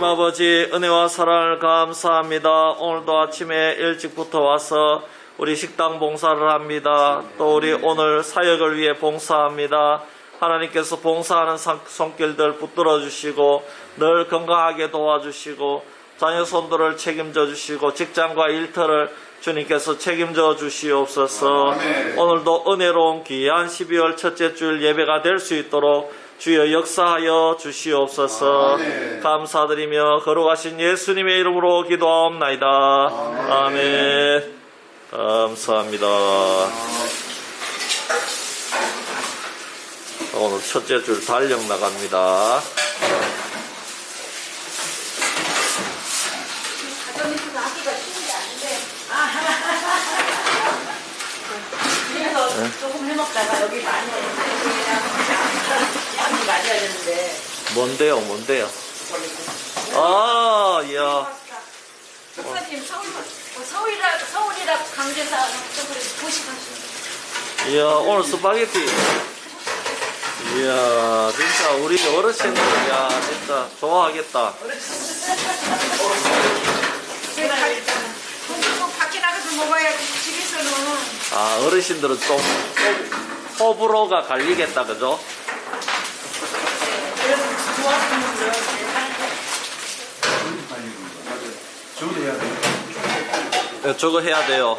아버지 은혜와 사랑을 감사합니다. 오늘도 아침에 일찍부터 와서 우리 식당 봉사를 합니다. 또 우리 오늘 사역을 위해 봉사합니다. 하나님께서 봉사하는 손길들 붙들어 주시고 늘 건강하게 도와주시고 자녀 손들을 책임져 주시고 직장과 일터를 주님께서 책임져 주시옵소서. 오늘도 은혜로운 귀한 12월 첫째 주일 예배가 될 수 있도록 주여 역사하여 주시옵소서. 감사드리며 거룩하신 예수님의 이름으로 기도하옵나이다. 아멘. 감사합니다. 오늘 첫째 줄 달력 나갑니다. 그래서 조금 해먹다가 여기 많이 양이 맞아야 되는데. 뭔데요? 아, 이야. 목사님 서울이라 강제사 보시가시고. 이야, 오늘 스파게티. 이야, 진짜 우리 어르신들, 야, 진짜 좋아하겠다. 밖에 나가서 먹어야지 집에서는. 아, 어르신들은 좀 호불호가 갈리겠다, 그죠? 그래서 좋아하시는 분들은 저도 해야 돼요. 네, 저거 해야 돼요.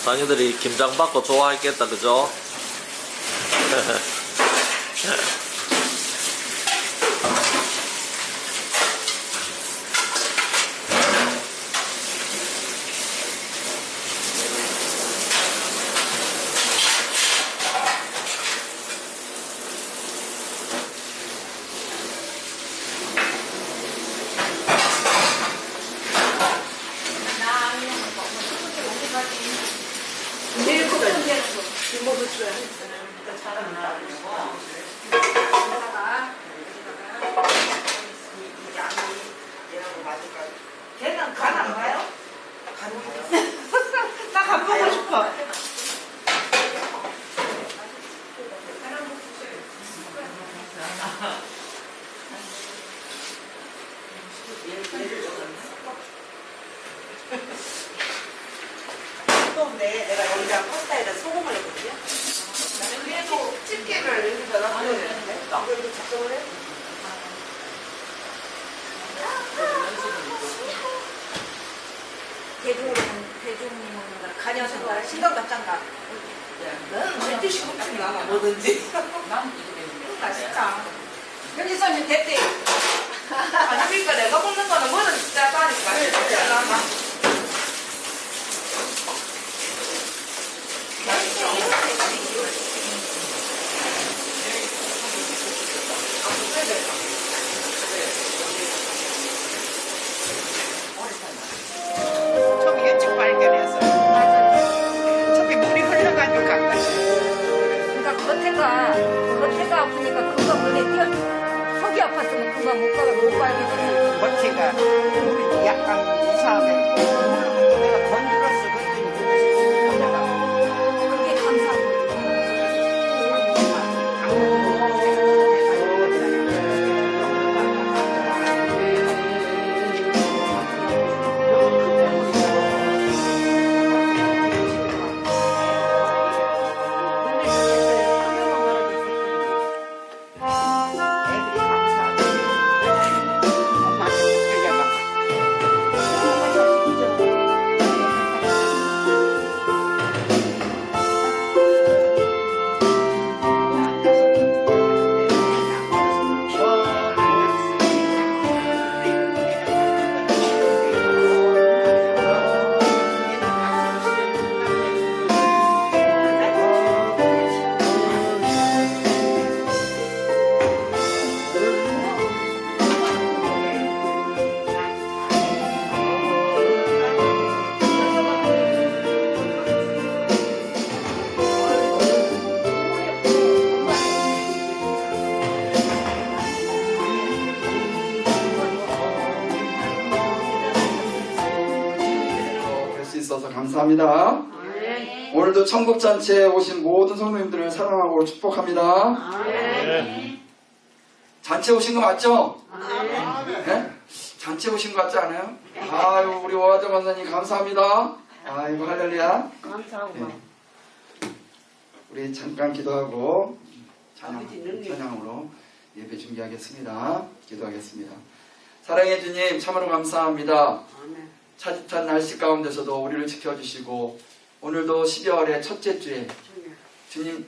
자녀들이 김장 받고 좋아했겠다, 그죠? 걔는 간 안 가요? 나 간 보고 싶어. 근데 내가 여기다 파스타에다 소금을 했거든요. 그래도 집게를 여기다 놔둬야 되는데 이걸 작성을 해? 대중님은 간여생활 신경답장가. 넌 절대 시급증이 나와 뭐든지. 난 이거 맛있다. 현지선님 됐대. 아니 그러니까 내가 먹는 거는 뭐든 진짜 빠니까 맛있지. 처음에 일찍 발견해서 처음에 물이 흘러가지고 갔다. 그러니까 겉에가 아프니까 그거 눈에 띄어 속이 아팠으면 그거 못 발견했을 겉에가 물이 약간 이상하게 흐르는데 내가 건드렸어. 그랬더니 그것이 흘러가고. 그게 감사한 애들이 감사하게 엄마한테 끌려가. 감사합니다. 오늘도 천국잔치에 오신 모든 성도님들을 사랑하고 축복합니다. 잔치 오신 거 맞죠? 네? 잔치 오신 거 같지 않아요? 아유, 우리 오하정 권사님 감사합니다. 아이고, 할렐루야. 네. 우리 잠깐 기도하고 찬양으로 예배 준비하겠습니다. 기도하겠습니다. 사랑해 주님, 참으로 감사합니다. 차디찬 날씨 가운데서도 우리를 지켜주시고 오늘도 12월의 첫째 주에 주님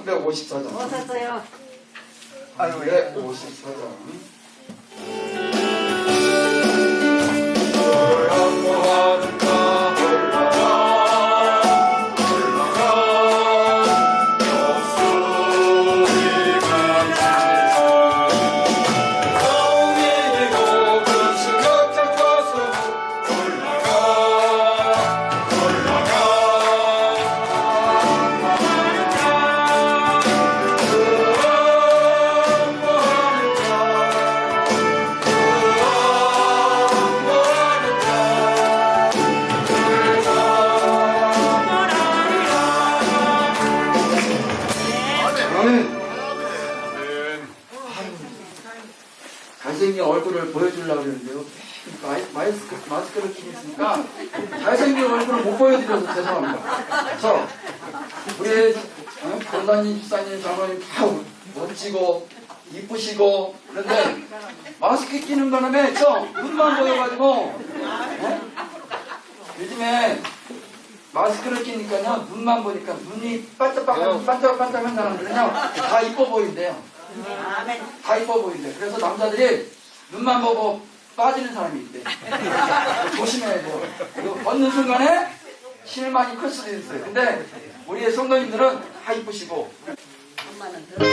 네, 54장. 잘생긴 얼굴을 보여주려고 그러는데요. 마스크를 끼고 있으니까 잘생긴 얼굴을 못 보여드려서 죄송합니다. 저 우리 권사님, 집사님, 장로님 다 멋지고 이쁘시고 그런데 마스크 끼는 바람에 저 눈만 보여가지고 요즘에 마스크를 끼니까요 눈만 보니까 눈이 반짝반짝한 사람들은요 다 이뻐 보인대요. 다 이뻐 보인대. 그래서 남자들이 눈만 보고 빠지는 사람이 있대. 조심해야 돼요. 이거 걷는 순간에 실망이 클 수도 있어요. 근데 우리의 성도님들은 다 이쁘시고 엄마는 들어.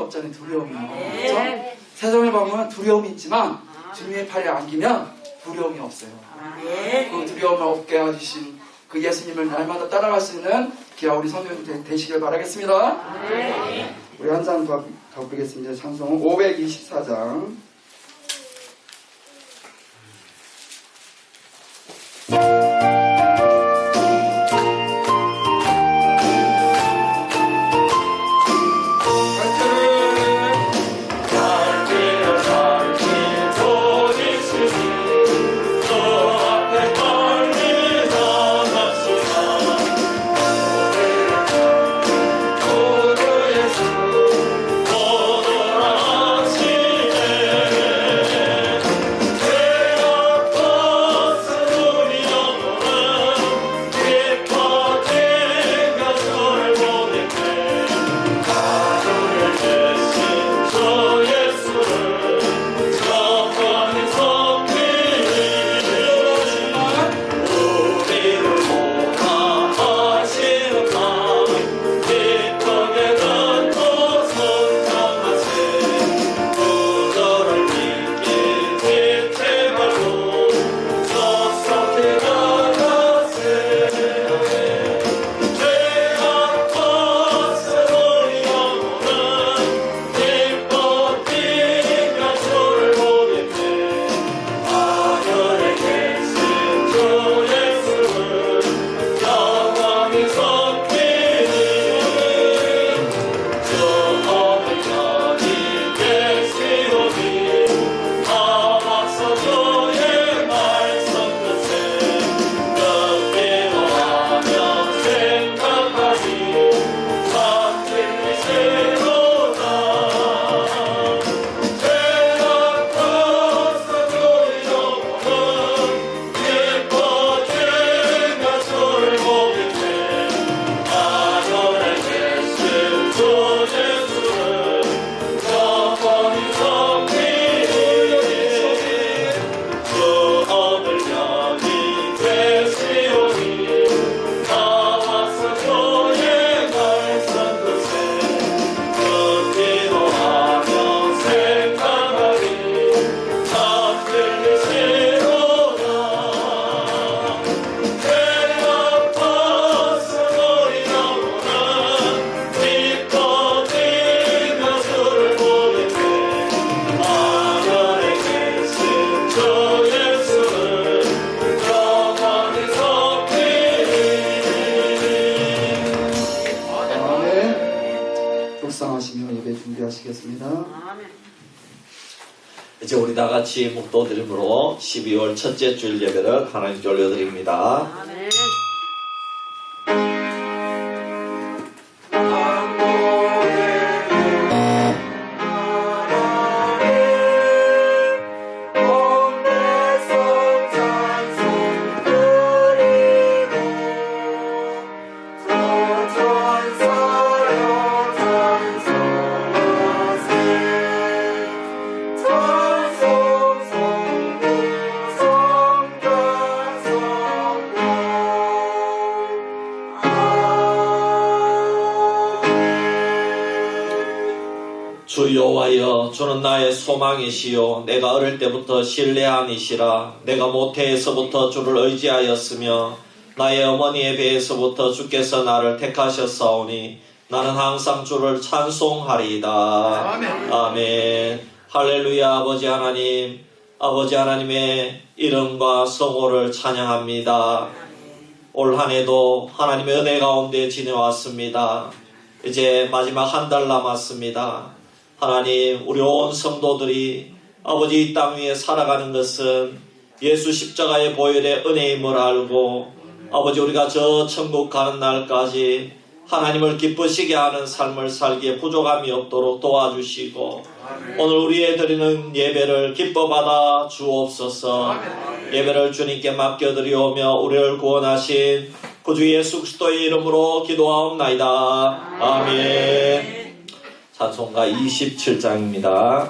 없잖아요. 두려움이. 그렇죠? 세상을 보면 두려움이 있지만 주님의 팔에 안기면 두려움이 없어요. 그 두려움을 없게 해주신 그 예수님을 날마다 따라갈 수 있는 귀한 우리 성도들 되시길 바라겠습니다. 우리 한 장 더 가보겠습니다. 찬송 524장. 이제 우리 다 같이 묵도드림으로 12월 첫째 주일 예배를 하나님께 올려드립니다. 주 여호와여, 주는 나의 소망이시요 내가 어릴 때부터 신뢰한 이시라. 내가 모태에서부터 주를 의지하였으며 나의 어머니의 배에서부터 주께서 나를 택하셨사오니 나는 항상 주를 찬송하리이다. 아멘. 아멘. 할렐루야. 아버지 하나님, 아버지 하나님의 이름과 성호를 찬양합니다. 올 한 해도 하나님의 은혜 가운데 지내왔습니다. 이제 마지막 한 달 남았습니다. 하나님, 우리 온 성도들이 아버지 이 땅 위에 살아가는 것은 예수 십자가의 보혈의 은혜임을 알고 아버지 우리가 저 천국 가는 날까지 하나님을 기쁘시게 하는 삶을 살기에 부족함이 없도록 도와주시고 오늘 우리의 드리는 예배를 기뻐 받아 주옵소서. 예배를 주님께 맡겨드리오며 우리를 구원하신 구주 예수 그리스도의 이름으로 기도하옵나이다. 아멘. 찬송가 27장입니다.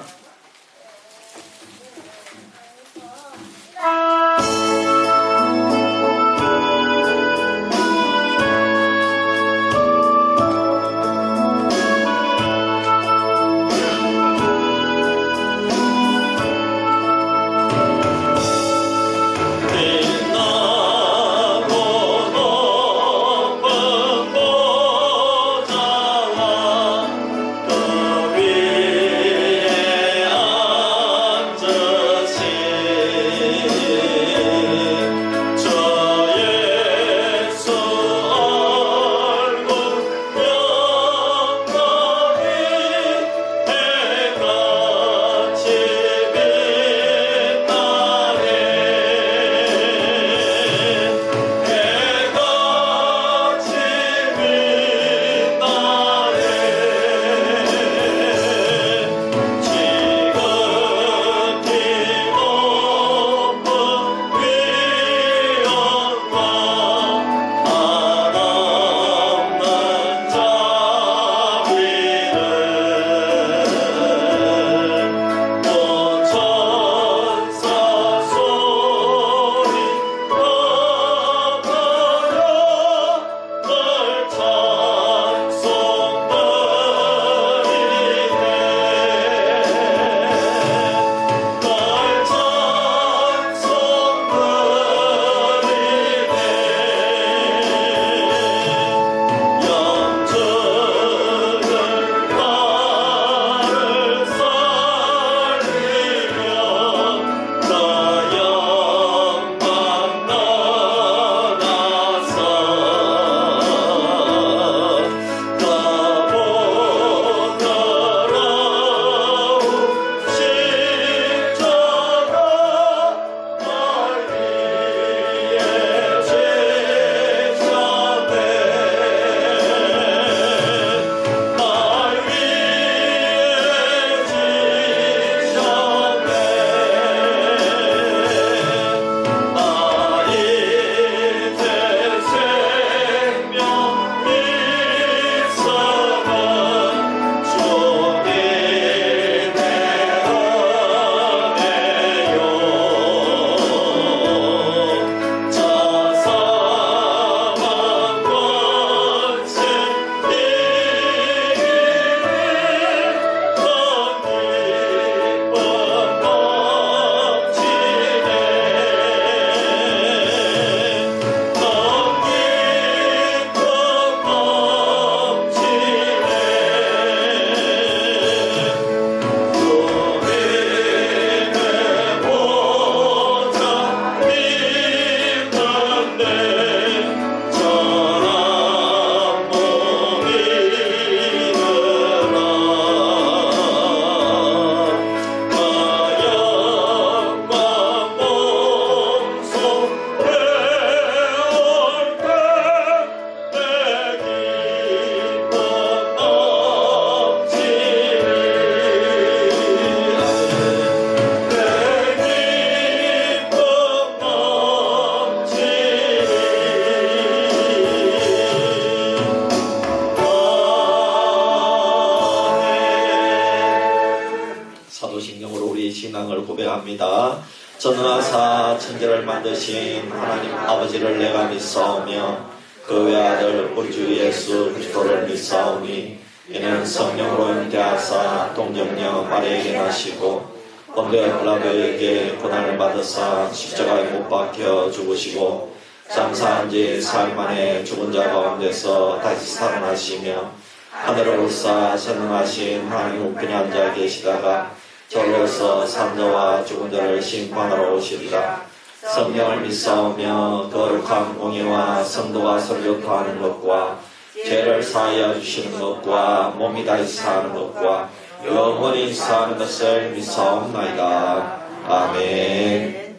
우리 신앙을 고백합니다. 전능하사 천지를 만드신 하나님 아버지를 내가 믿사오며 그 외아들 우리 주 예수 그리스도를 믿사오니 이는 성령으로 잉태하사 동정녀 마리아에게 나시고 본디오 빌라도에게 고난을 받으사 십자가에 못 박혀 죽으시고 장사한 지 사흘 만에 죽은 자 가운데서 다시 살아나시며 하늘을 울사 전능하신 하나님 우편에 앉아 계시다가 저로서 산자와 죽은 자를 심판하러 오시리라. 성령을 믿사오며 거룩한 공의와 성도가 서로 교통하는 것과 죄를 사하여 주시는 것과 몸이 다시 사는 것과 영원히 사는 것을 믿사옵나이다. 아멘.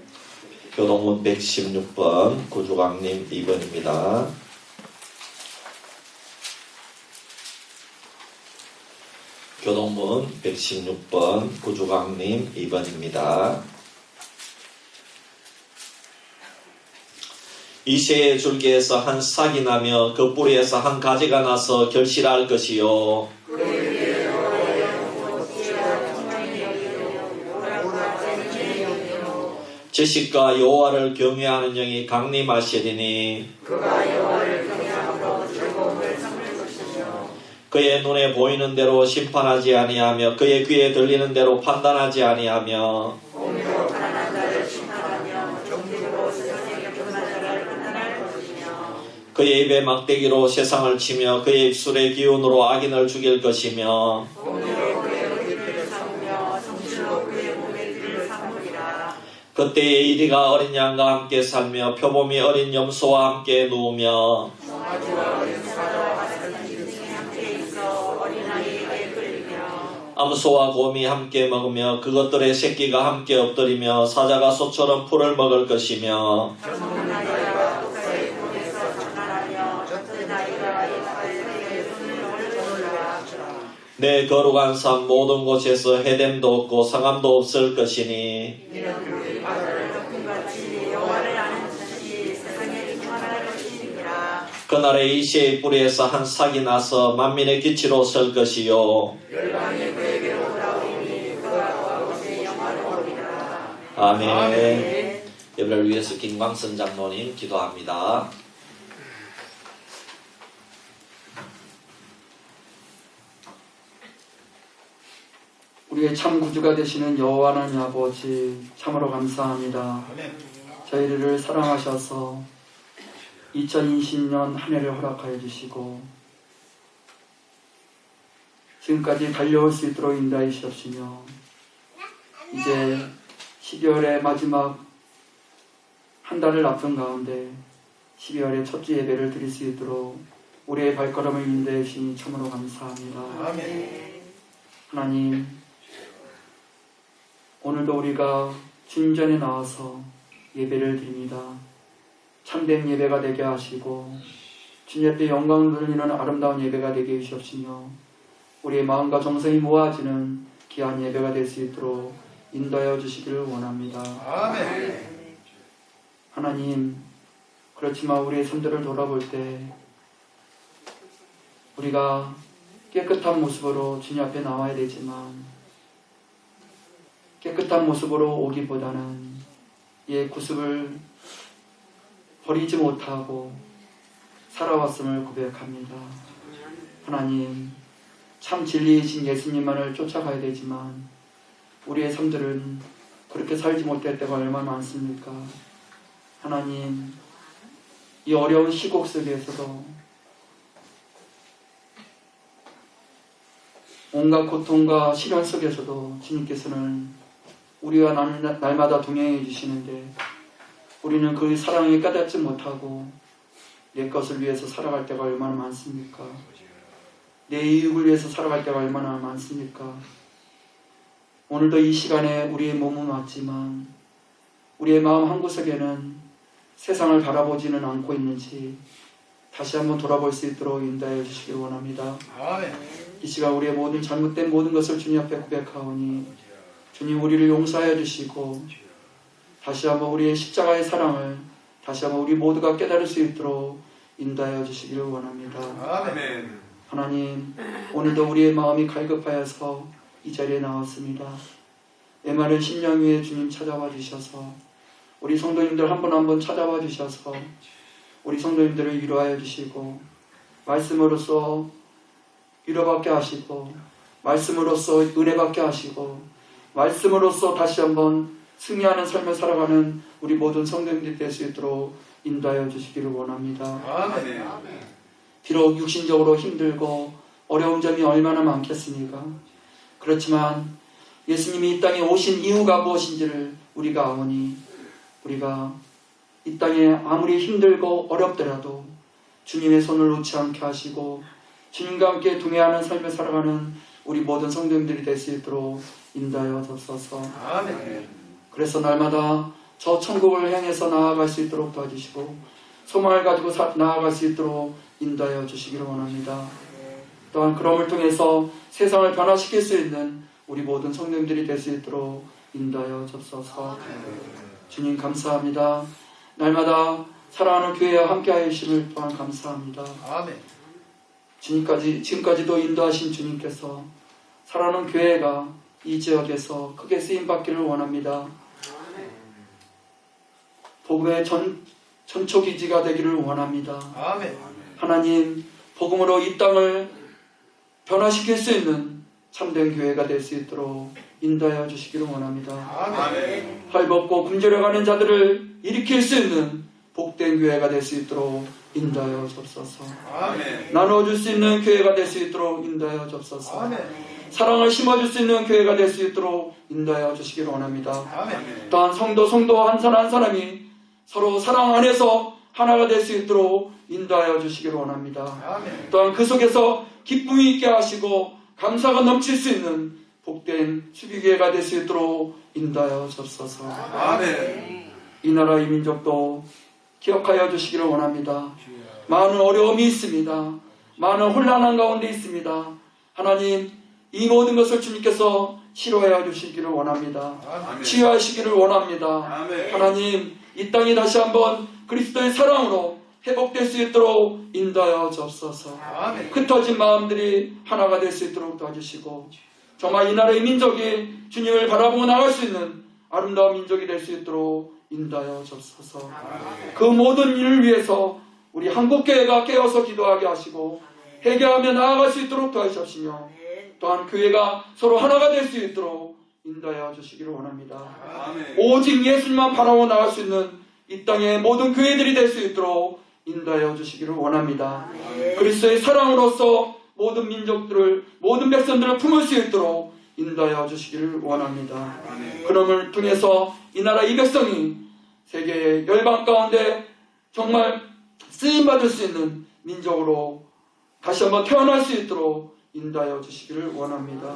교동문 116번 구주광님 2번입니다. 교동문 116번 구주광님 2번입니다. 이새의 줄기에서 한 싹이 나며 그 뿌리에서 한 가지가 나서 결실할 것이요 지식과 여호와를 경외하는 영이 강림하시리니 그의 눈에 보이는 대로 심판하지 아니하며 그의 귀에 들리는 대로 판단하지 아니하며 그의 입에 막대기로 세상을 치며 그의 입술의 기운으로 악인을 죽일 것이며 그때에 이리가 어린 양과 함께 살며 표범이 어린 염소와 함께 누우며 암소와 곰이 함께 먹으며 그것들의 새끼가 함께 엎드리며 사자가 소처럼 풀을 먹을 것이며 내 거룩한 산 모든 곳에서 해됨도 없고 상함도 없을 것이니 그날에 이새의 뿌리에서 한 싹이 나서 만민의 기치로 설 것이요 아멘. 예배를 위해서 김광선 장로님 기도합니다. 우리의 참 구주가 되시는 여호와 하나님 아버지 참으로 감사합니다. 저희들을 사랑하셔서 2020년 한 해를 허락하여 주시고 지금까지 달려올 수 있도록 인도해 주시옵시며 이제 12월의 마지막 한 달을 앞둔 가운데 12월의 첫 주 예배를 드릴 수 있도록 우리의 발걸음을 인도해 주시니 참으로 감사합니다. 하나님, 오늘도 우리가 주님 전에 나와서 예배를 드립니다. 참된 예배가 되게 하시고 주님 앞에 영광을 돌리는 아름다운 예배가 되게 해주시옵시며 우리의 마음과 정성이 모아지는 귀한 예배가 될 수 있도록 인도하여 주시기를 원합니다. 아멘. 하나님, 그렇지만 우리의 삶들을 돌아볼 때 우리가 깨끗한 모습으로 주님 앞에 나와야 되지만 깨끗한 모습으로 오기보다는 이 구습을 버리지 못하고 살아왔음을 고백합니다. 하나님, 참 진리이신 예수님만을 쫓아가야 되지만 우리의 삶들은 그렇게 살지 못할 때가 얼마나 많습니까? 하나님, 이 어려운 시국 속에서도 온갖 고통과 시련 속에서도 주님께서는 우리와 날마다 동행해 주시는데 우리는 그 사랑을 깨닫지 못하고 내 것을 위해서 살아갈 때가 얼마나 많습니까? 내 이익을 위해서 살아갈 때가 얼마나 많습니까? 오늘도 이 시간에 우리의 몸은 왔지만 우리의 마음 한구석에는 세상을 바라보지는 않고 있는지 다시 한번 돌아볼 수 있도록 인도해 주시길 원합니다. 아멘. 이 시간 우리의 모든 잘못된 모든 것을 주님 앞에 고백하오니 주님 우리를 용서하여 주시고 다시 한번 우리의 십자가의 사랑을 다시 한번 우리 모두가 깨달을 수 있도록 인도하여 주시기를 원합니다. 아멘. 하나님, 오늘도 우리의 마음이 갈급하여서 이 자리에 나왔습니다. 메마른 심령 위에 주님 찾아와 주셔서 우리 성도님들 한 분 한 분 찾아와 주셔서 우리 성도님들을 위로하여 주시고 말씀으로써 위로받게 하시고 말씀으로써 은혜받게 하시고 말씀으로써 다시 한번 승리하는 삶을 살아가는 우리 모든 성도님들이 될 수 있도록 인도하여 주시기를 원합니다. 아멘. 비록 육신적으로 힘들고 어려운 점이 얼마나 많겠습니까? 그렇지만 예수님이 이 땅에 오신 이유가 무엇인지를 우리가 아오니 우리가 이 땅에 아무리 힘들고 어렵더라도 주님의 손을 놓지 않게 하시고 주님과 함께 동행하는 삶을 살아가는 우리 모든 성도님들이 될 수 있도록 인도하여 주옵소서. 아멘. 그래서 날마다 저 천국을 향해서 나아갈 수 있도록 도와주시고 소망을 가지고 나아갈 수 있도록 인도하여 주시기를 원합니다. 또한 그럼을 통해서 세상을 변화시킬 수 있는 우리 모든 성도님들이 될 수 있도록 인도하여 주옵소서. 주님 감사합니다. 날마다 사랑하는 교회와 함께하여 주심을 또한 감사합니다. 아멘. 지금까지도 인도하신 주님께서 사랑하는 교회가 이 지역에서 크게 쓰임받기를 원합니다. 복음의 전초기지가 되기를 원합니다. 아멘. 하나님, 복음으로 이 땅을 변화시킬 수 있는 참된 교회가 될 수 있도록 인도하여 주시기를 원합니다. 아멘. 헐벗고 굶주려가는 자들을 일으킬 수 있는 복된 교회가 될 수 있도록 인도하여 주옵소서. 아멘. 나누어줄 수 있는 교회가 될 수 있도록 인도하여 주옵소서. 아멘. 사랑을 심어줄 수 있는 교회가 될 수 있도록 인도하여 주시기를 원합니다. 아멘. 또한 성도 한 사람 한 사람이 서로 사랑 안에서 하나가 될 수 있도록 인도하여 주시기를 원합니다. 아멘. 또한 그 속에서 기쁨이 있게 하시고 감사가 넘칠 수 있는 복된 수비교회가 될 수 있도록 인도하여 주옵소서. 아멘. 이 나라 이 민족도 기억하여 주시기를 원합니다. 많은 어려움이 있습니다. 많은 혼란한 가운데 있습니다. 하나님, 이 모든 것을 주님께서 치료하여 주시기를 원합니다. 아멘. 치유하시기를 원합니다. 아멘. 하나님, 이 땅이 다시 한번 그리스도의 사랑으로 회복될 수 있도록 인도하여 주옵소서. 아멘. 흩어진 마음들이 하나가 될 수 있도록 도와주시고 정말 이 나라의 민족이 주님을 바라보고 나갈 수 있는 아름다운 민족이 될 수 있도록 인도하여 주옵소서. 그 모든 일을 위해서 우리 한국교회가 깨어서 기도하게 하시고 회개하며 나아갈 수 있도록 도와주시며 또한 교회가 서로 하나가 될 수 있도록 인도하여 주시기를 원합니다. 아멘. 오직 예수님만 바라보고 나갈 수 있는 이 땅의 모든 교회들이 될 수 있도록 인도하여 주시기를 원합니다. 그리스도의 사랑으로서 모든 민족들을 모든 백성들을 품을 수 있도록 인도하여 주시기를 원합니다. 그럼을 통해서 이 나라 이 백성이 세계의 열방 가운데 정말 쓰임받을 수 있는 민족으로 다시 한번 태어날 수 있도록 인도하여 주시기를 원합니다.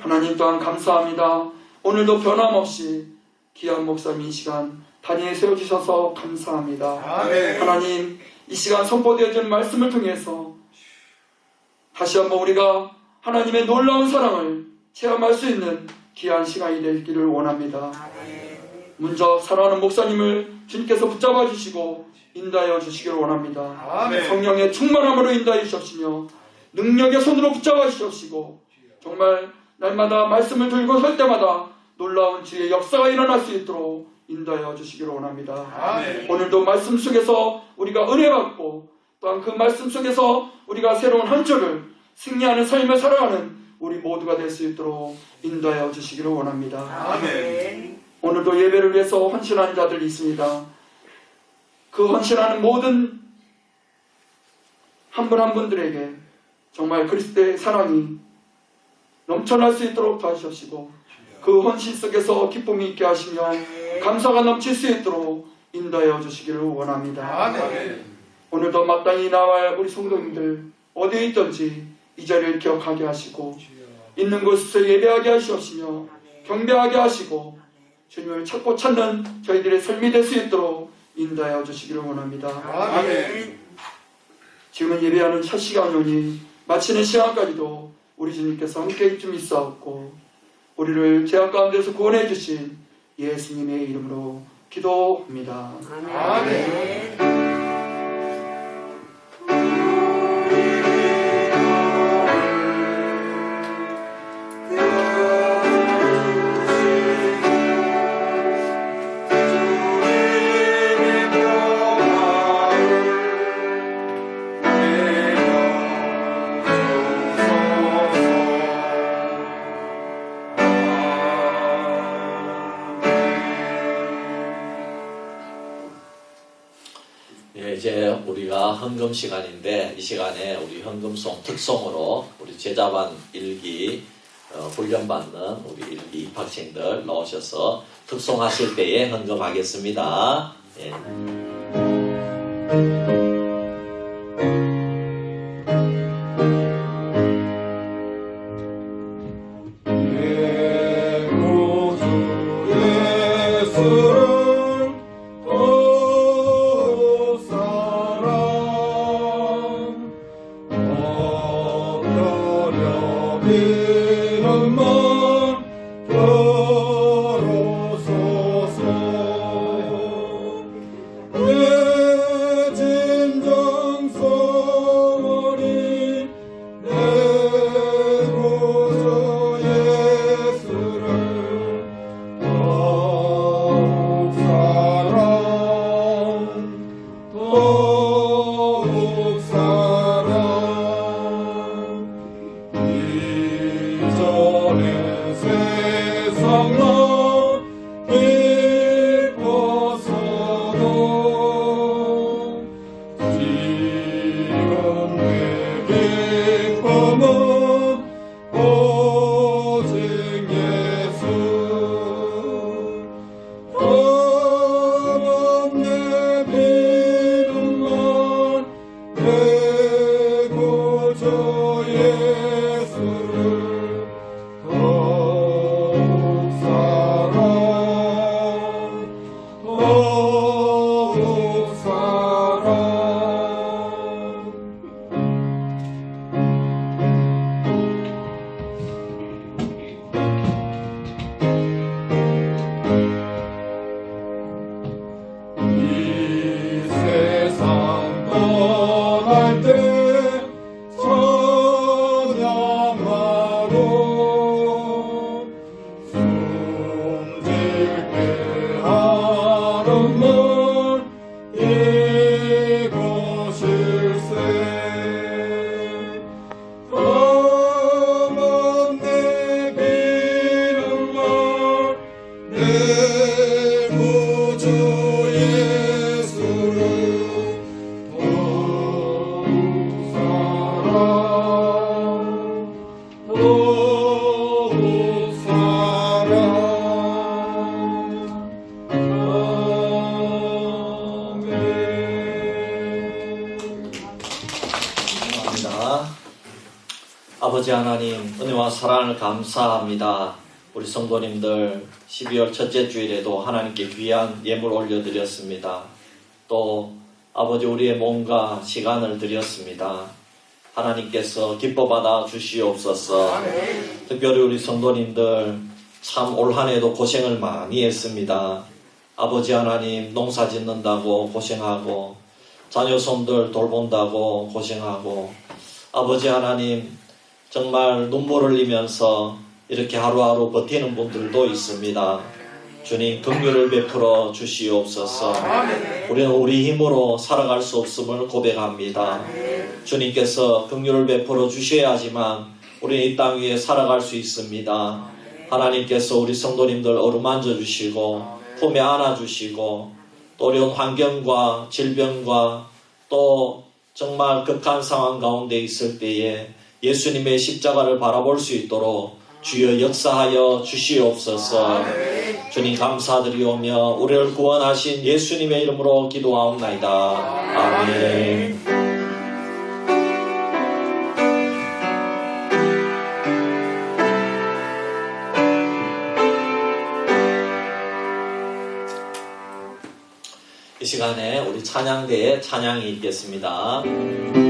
하나님 또한 감사합니다. 오늘도 변함없이 귀한 목사님 이 시간 단위에 세워주셔서 감사합니다. 아멘. 하나님, 이 시간 선포되어진 말씀을 통해서 다시 한번 우리가 하나님의 놀라운 사랑을 체험할 수 있는 귀한 시간이 되기를 원합니다. 먼저 사랑하는 목사님을 주님께서 붙잡아 주시고 인도하여 주시기를 원합니다. 아멘. 성령의 충만함으로 인도하여 주시옵시며 능력의 손으로 붙잡아 주시옵시고 정말 날마다 말씀을 들고 설 때마다 놀라운 주의 역사가 일어날 수 있도록 인도하여 주시기를 원합니다. 아멘. 오늘도 말씀 속에서 우리가 은혜 받고 또한 그 말씀 속에서 우리가 새로운 한 주를 승리하는 삶을 살아가는 우리 모두가 될 수 있도록 인도하여 주시기를 원합니다. 아멘. 오늘도 예배를 위해서 헌신하는 자들이 있습니다. 그 헌신하는 모든 한 분 한 분들에게 정말 그리스도의 사랑이 넘쳐날 수 있도록 도와주시고 그 헌신 속에서 기쁨이 있게 하시며 감사가 넘칠 수 있도록 인도하여 주시기를 원합니다. 아멘. 오늘도 마땅히 나와야 우리 성도님들 어디에 있든지 이 자리를 기억하게 하시고 있는 곳에서 예배하게 하시옵시며 경배하게 하시고 주님을 찾고 찾는 저희들의 삶이 될 수 있도록 인도하여 주시기를 원합니다. 아멘. 지금은 예배하는 첫 시간이오니 마치는 시간까지도 우리 주님께서 함께 좀 있사옵고 우리를 죄악 가운데서 구원해 주신 예수님의 이름으로 기도합니다. 아멘. 이제 우리가 헌금 시간인데 이 시간에 우리 헌금송 특송으로 우리 제자반 일기 훈련받는 우리 일기 입학생들 나오셔서 특송하실 때에 헌금하겠습니다. 예. 내 구주 예수를 더욱 사랑 얻으려 믿음만 들어소서 내 진정성이 내 구주 예수를 더욱 사랑 더욱 사랑 이전의 세상 나 기뻐서도 지금 내 기쁨은 오직 예수 더는 내 믿음만 내 구주 예수를 더욱 사랑 더욱 사랑 이 세상 떠날 때 찬양하고 숨질 때 하는 말 이것일세 다만 내 믿음만 내 구주 예수를 더욱 사랑 더욱 사랑 아멘. 감사합니다. 아버지 하나님 은혜와 사랑을 감사합니다. 우리 성도님들 12월 첫째 주일에도 하나님께 귀한 예물 올려드렸습니다. 또 아버지 우리의 몸과 시간을 드렸습니다. 하나님께서 기뻐 받아 주시옵소서. 특별히 우리 성도님들 참 올 한 해도 고생을 많이 했습니다. 아버지 하나님 농사 짓는다고 고생하고 자녀 손들 돌본다고 고생하고 아버지 하나님 정말 눈물 흘리면서 이렇게 하루하루 버티는 분들도 있습니다. 주님 긍휼을 베풀어 주시옵소서. 우리는 우리 힘으로 살아갈 수 없음을 고백합니다. 주님께서 긍휼을 베풀어 주셔야지만 우리는 이 땅 위에 살아갈 수 있습니다. 하나님께서 우리 성도님들 어루만져 주시고 품에 안아 주시고 또 어려운 환경과 질병과 또 정말 극한 상황 가운데 있을 때에 예수님의 십자가를 바라볼 수 있도록 주여 역사하여 주시옵소서. 주님 감사드리오며 우리를 구원하신 예수님의 이름으로 기도하옵나이다. 아멘. 이 시간에 우리 찬양대에 찬양이 있겠습니다. 내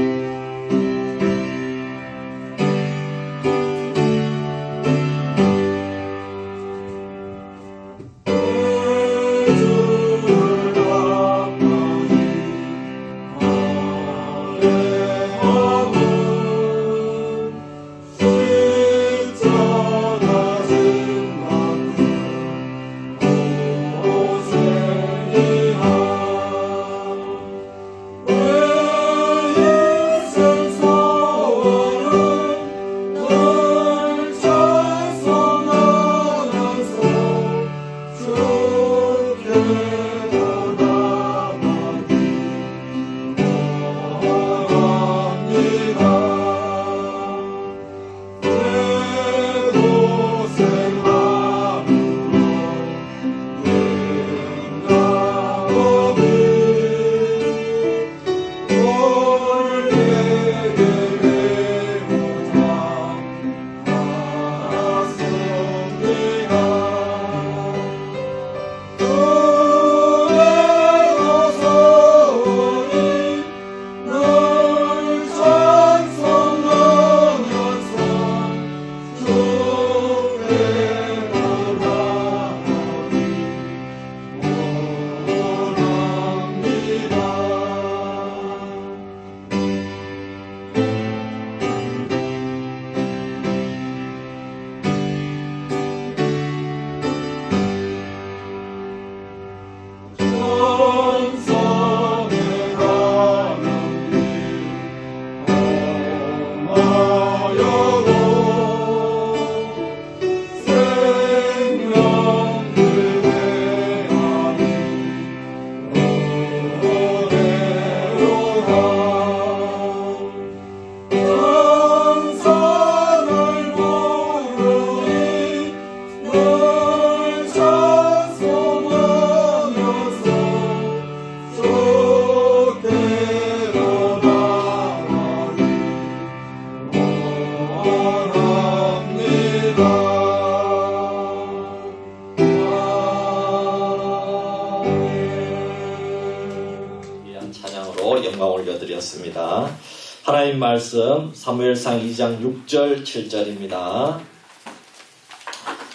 예배로 영광 올려드렸습니다. 하나님 말씀 사무엘상 2장 6절 7절입니다.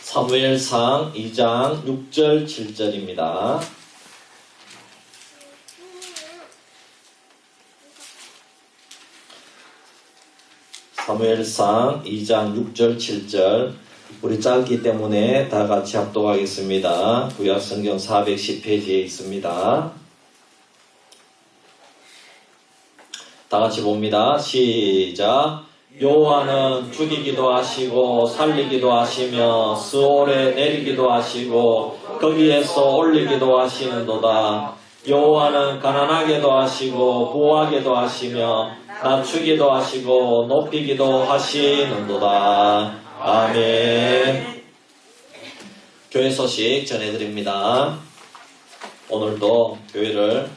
사무엘상 2장 6절 7절입니다. 사무엘상 2장 6절 7절 우리 짧기 때문에 다 같이 합독하겠습니다. 구약성경 410페이지에 있습니다. 다 같이 봅니다. 시작. 여호와는 죽이기도 하시고 살리기도 하시며 스올에 내리기도 하시고 거기에서 올리기도 하시는도다. 여호와는 가난하게도 하시고 부하게도 하시며 낮추기도 하시고 높이기도 하시는도다. 아멘. 교회 소식 전해드립니다. 오늘도 교회를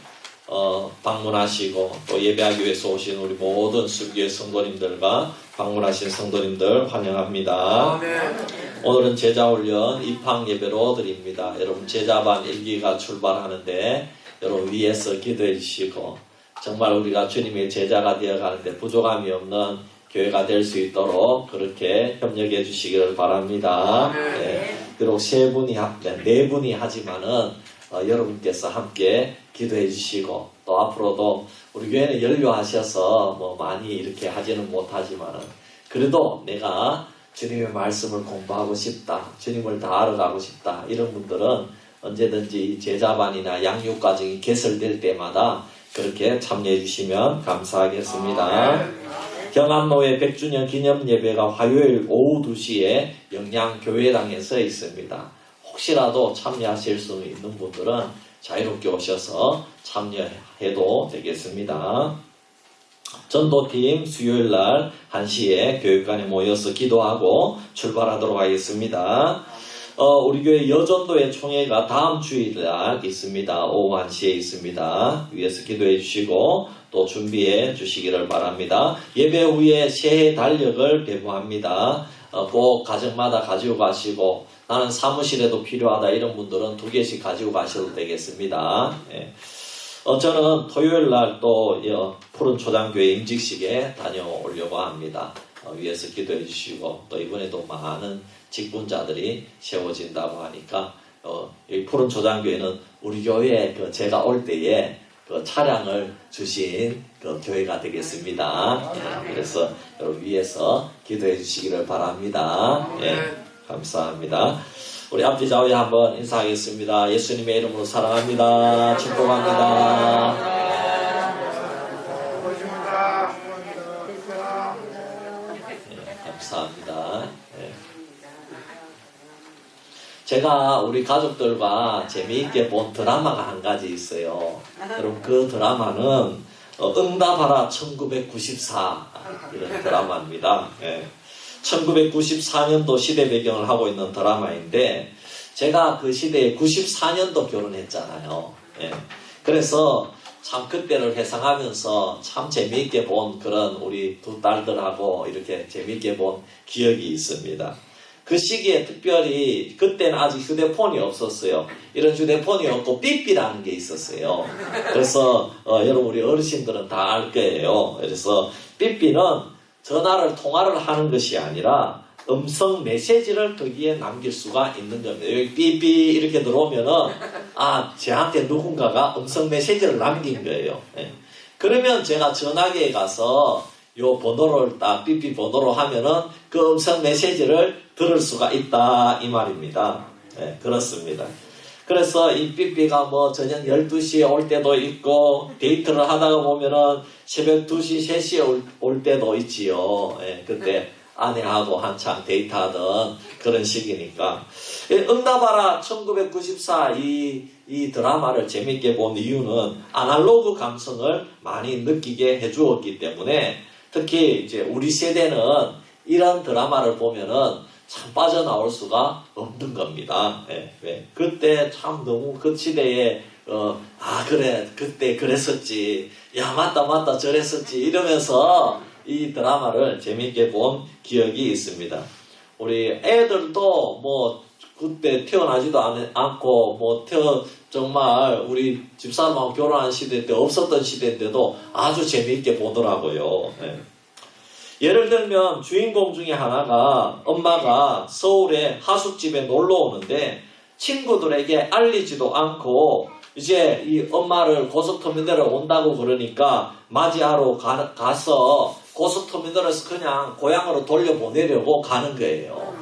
방문하시고 또 예배하기 위해서 오신 우리 모든 수교의 성도님들과 방문하신 성도님들 환영합니다. 오늘은 제자훈련 입학 예배로 드립니다. 여러분 제자반 1기가 출발하는데 여러분 위에서 기도해 주시고 정말 우리가 주님의 제자가 되어가는데 부족함이 없는 교회가 될 수 있도록 그렇게 협력해 주시기를 바랍니다. 네, 비록 네 분이 하지만은 여러분께서 함께 기도해 주시고 또 앞으로도 우리 교회는 연료하셔서 뭐 많이 이렇게 하지는 못하지만은 그래도 내가 주님의 말씀을 공부하고 싶다, 주님을 다 알아가고 싶다 이런 분들은 언제든지 제자반이나 양육과정이 개설될 때마다 그렇게 참여해 주시면 감사하겠습니다. 경암로의 100주년 기념 예배가 화요일 오후 2시에 영양교회당에서 있습니다. 혹시라도 참여하실 수 있는 분들은 자유롭게 오셔서 참여해도 되겠습니다. 전도팀 수요일날 1시에 교육관에 모여서 기도하고 출발하도록 하겠습니다. 우리 교회 여전도의 총회가 다음 주일날 있습니다. 오후 1시에 있습니다. 위에서 기도해 주시고 또 준비해 주시기를 바랍니다. 예배 후에 새해 달력을 배부합니다. 꼭 가정마다 가지고 가시고 나는 사무실에도 필요하다 이런 분들은 2개씩 가지고 가셔도 되겠습니다. 예. 저는 토요일날 또 푸른 초장교회 임직식에 다녀오려고 합니다. 위에서 기도해 주시고 또 이번에도 많은 직분자들이 세워진다고 하니까 이 푸른 초장교회는 우리 교회에 제가 올 때에 그 차량을 주신 그 교회가 되겠습니다. 예, 그래서 여러분 위에서 기도해 주시기를 바랍니다. 예, 감사합니다. 우리 앞뒤 좌우에 한번 인사하겠습니다. 예수님의 이름으로 사랑합니다. 축복합니다. 감사합니다. 네. 제가 우리 가족들과 재미있게 본 드라마가 한 가지 있어요. 여러분 그 드라마는 응답하라 1994 이런 드라마입니다. 네. 1994년도 시대 배경을 하고 있는 드라마인데 제가 그 시대에 94년도 결혼했잖아요. 네. 그래서 참 그때를 회상하면서 참 재미있게 본 그런 우리 두 딸들하고 이렇게 재미있게 본 기억이 있습니다. 그 시기에 특별히 그때는 아직 휴대폰이 없었어요. 이런 휴대폰이 없고 삐삐라는 게 있었어요. 그래서 여러분 우리 어르신들은 다 알 거예요. 그래서 삐삐는 통화를 하는 것이 아니라 음성 메시지를 거기에 남길 수가 있는 겁니다. 여기 삐삐 이렇게 들어오면은 저한테 누군가가 음성 메시지를 남긴 거예요. 예. 그러면 제가 전화기에 가서 요 번호를 딱 삐삐 번호로 하면은 그 음성 메시지를 들을 수가 있다 이 말입니다. 예, 그렇습니다. 그래서 이 삐삐가 뭐 저녁 12시에 올 때도 있고 데이트를 하다가 보면은 새벽 2시, 3시에 올 때도 있지요. 예, 그때 아내하고 한참 데이트하던 그런 시기니까. 응답하라 1994 이 드라마를 재밌게 본 이유는 아날로그 감성을 많이 느끼게 해주었기 때문에 특히 이제 우리 세대는 이런 드라마를 보면은 참 빠져나올 수가 없는 겁니다. 예. 그때 참 너무 그 시대에 그래 그때 그랬었지 야 맞다 저랬었지 이러면서 이 드라마를 재밌게 본 기억이 있습니다. 우리 애들도 뭐 그때 태어나지도 않고 뭐 정말 우리 집사람하고 결혼한 시대 때 없었던 시대인데도 아주 재미있게 보더라고요. 예. 예를 들면 주인공 중에 하나가 엄마가 서울에 하숙집에 놀러 오는데 친구들에게 알리지도 않고 이제 이 엄마를 고속터미널에 온다고 그러니까 맞이하러 가서 고속터미널에서 그냥 고향으로 돌려보내려고 가는 거예요.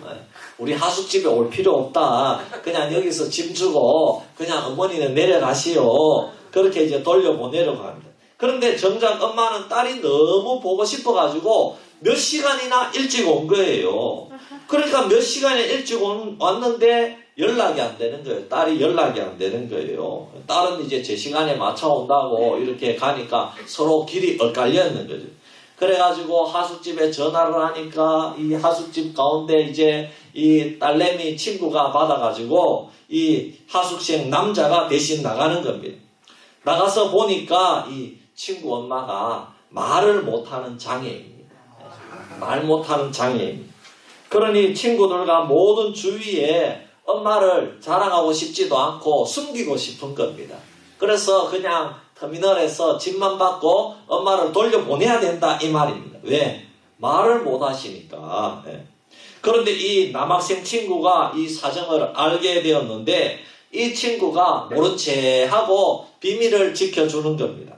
우리 하숙집에 올 필요 없다. 그냥 여기서 짐 주고 그냥 어머니는 내려가시오. 그렇게 이제 돌려보내려고 합니다. 그런데 정작 엄마는 딸이 너무 보고 싶어가지고 몇 시간이나 일찍 온 거예요. 그러니까 몇 시간이나 일찍 왔는데 연락이 안 되는 거예요. 딸이 연락이 안 되는 거예요. 딸은 이제 제 시간에 맞춰 온다고 이렇게 가니까 서로 길이 엇갈려 있는 거죠. 그래가지고 하숙집에 전화를 하니까 이 하숙집 가운데 이제 이 딸내미 친구가 받아가지고 이 하숙생 남자가 대신 나가는 겁니다. 나가서 보니까 이 친구 엄마가 말을 못하는 장애입니다. 말 못하는 장애입니다. 그러니 친구들과 모든 주위에 엄마를 자랑하고 싶지도 않고 숨기고 싶은 겁니다. 그래서 그냥 터미널에서 짐만 받고 엄마를 돌려보내야 된다 이 말입니다. 왜? 말을 못하시니까. 그런데 이 남학생 친구가 이 사정을 알게 되었는데 이 친구가 모른 채 하고 비밀을 지켜주는 겁니다.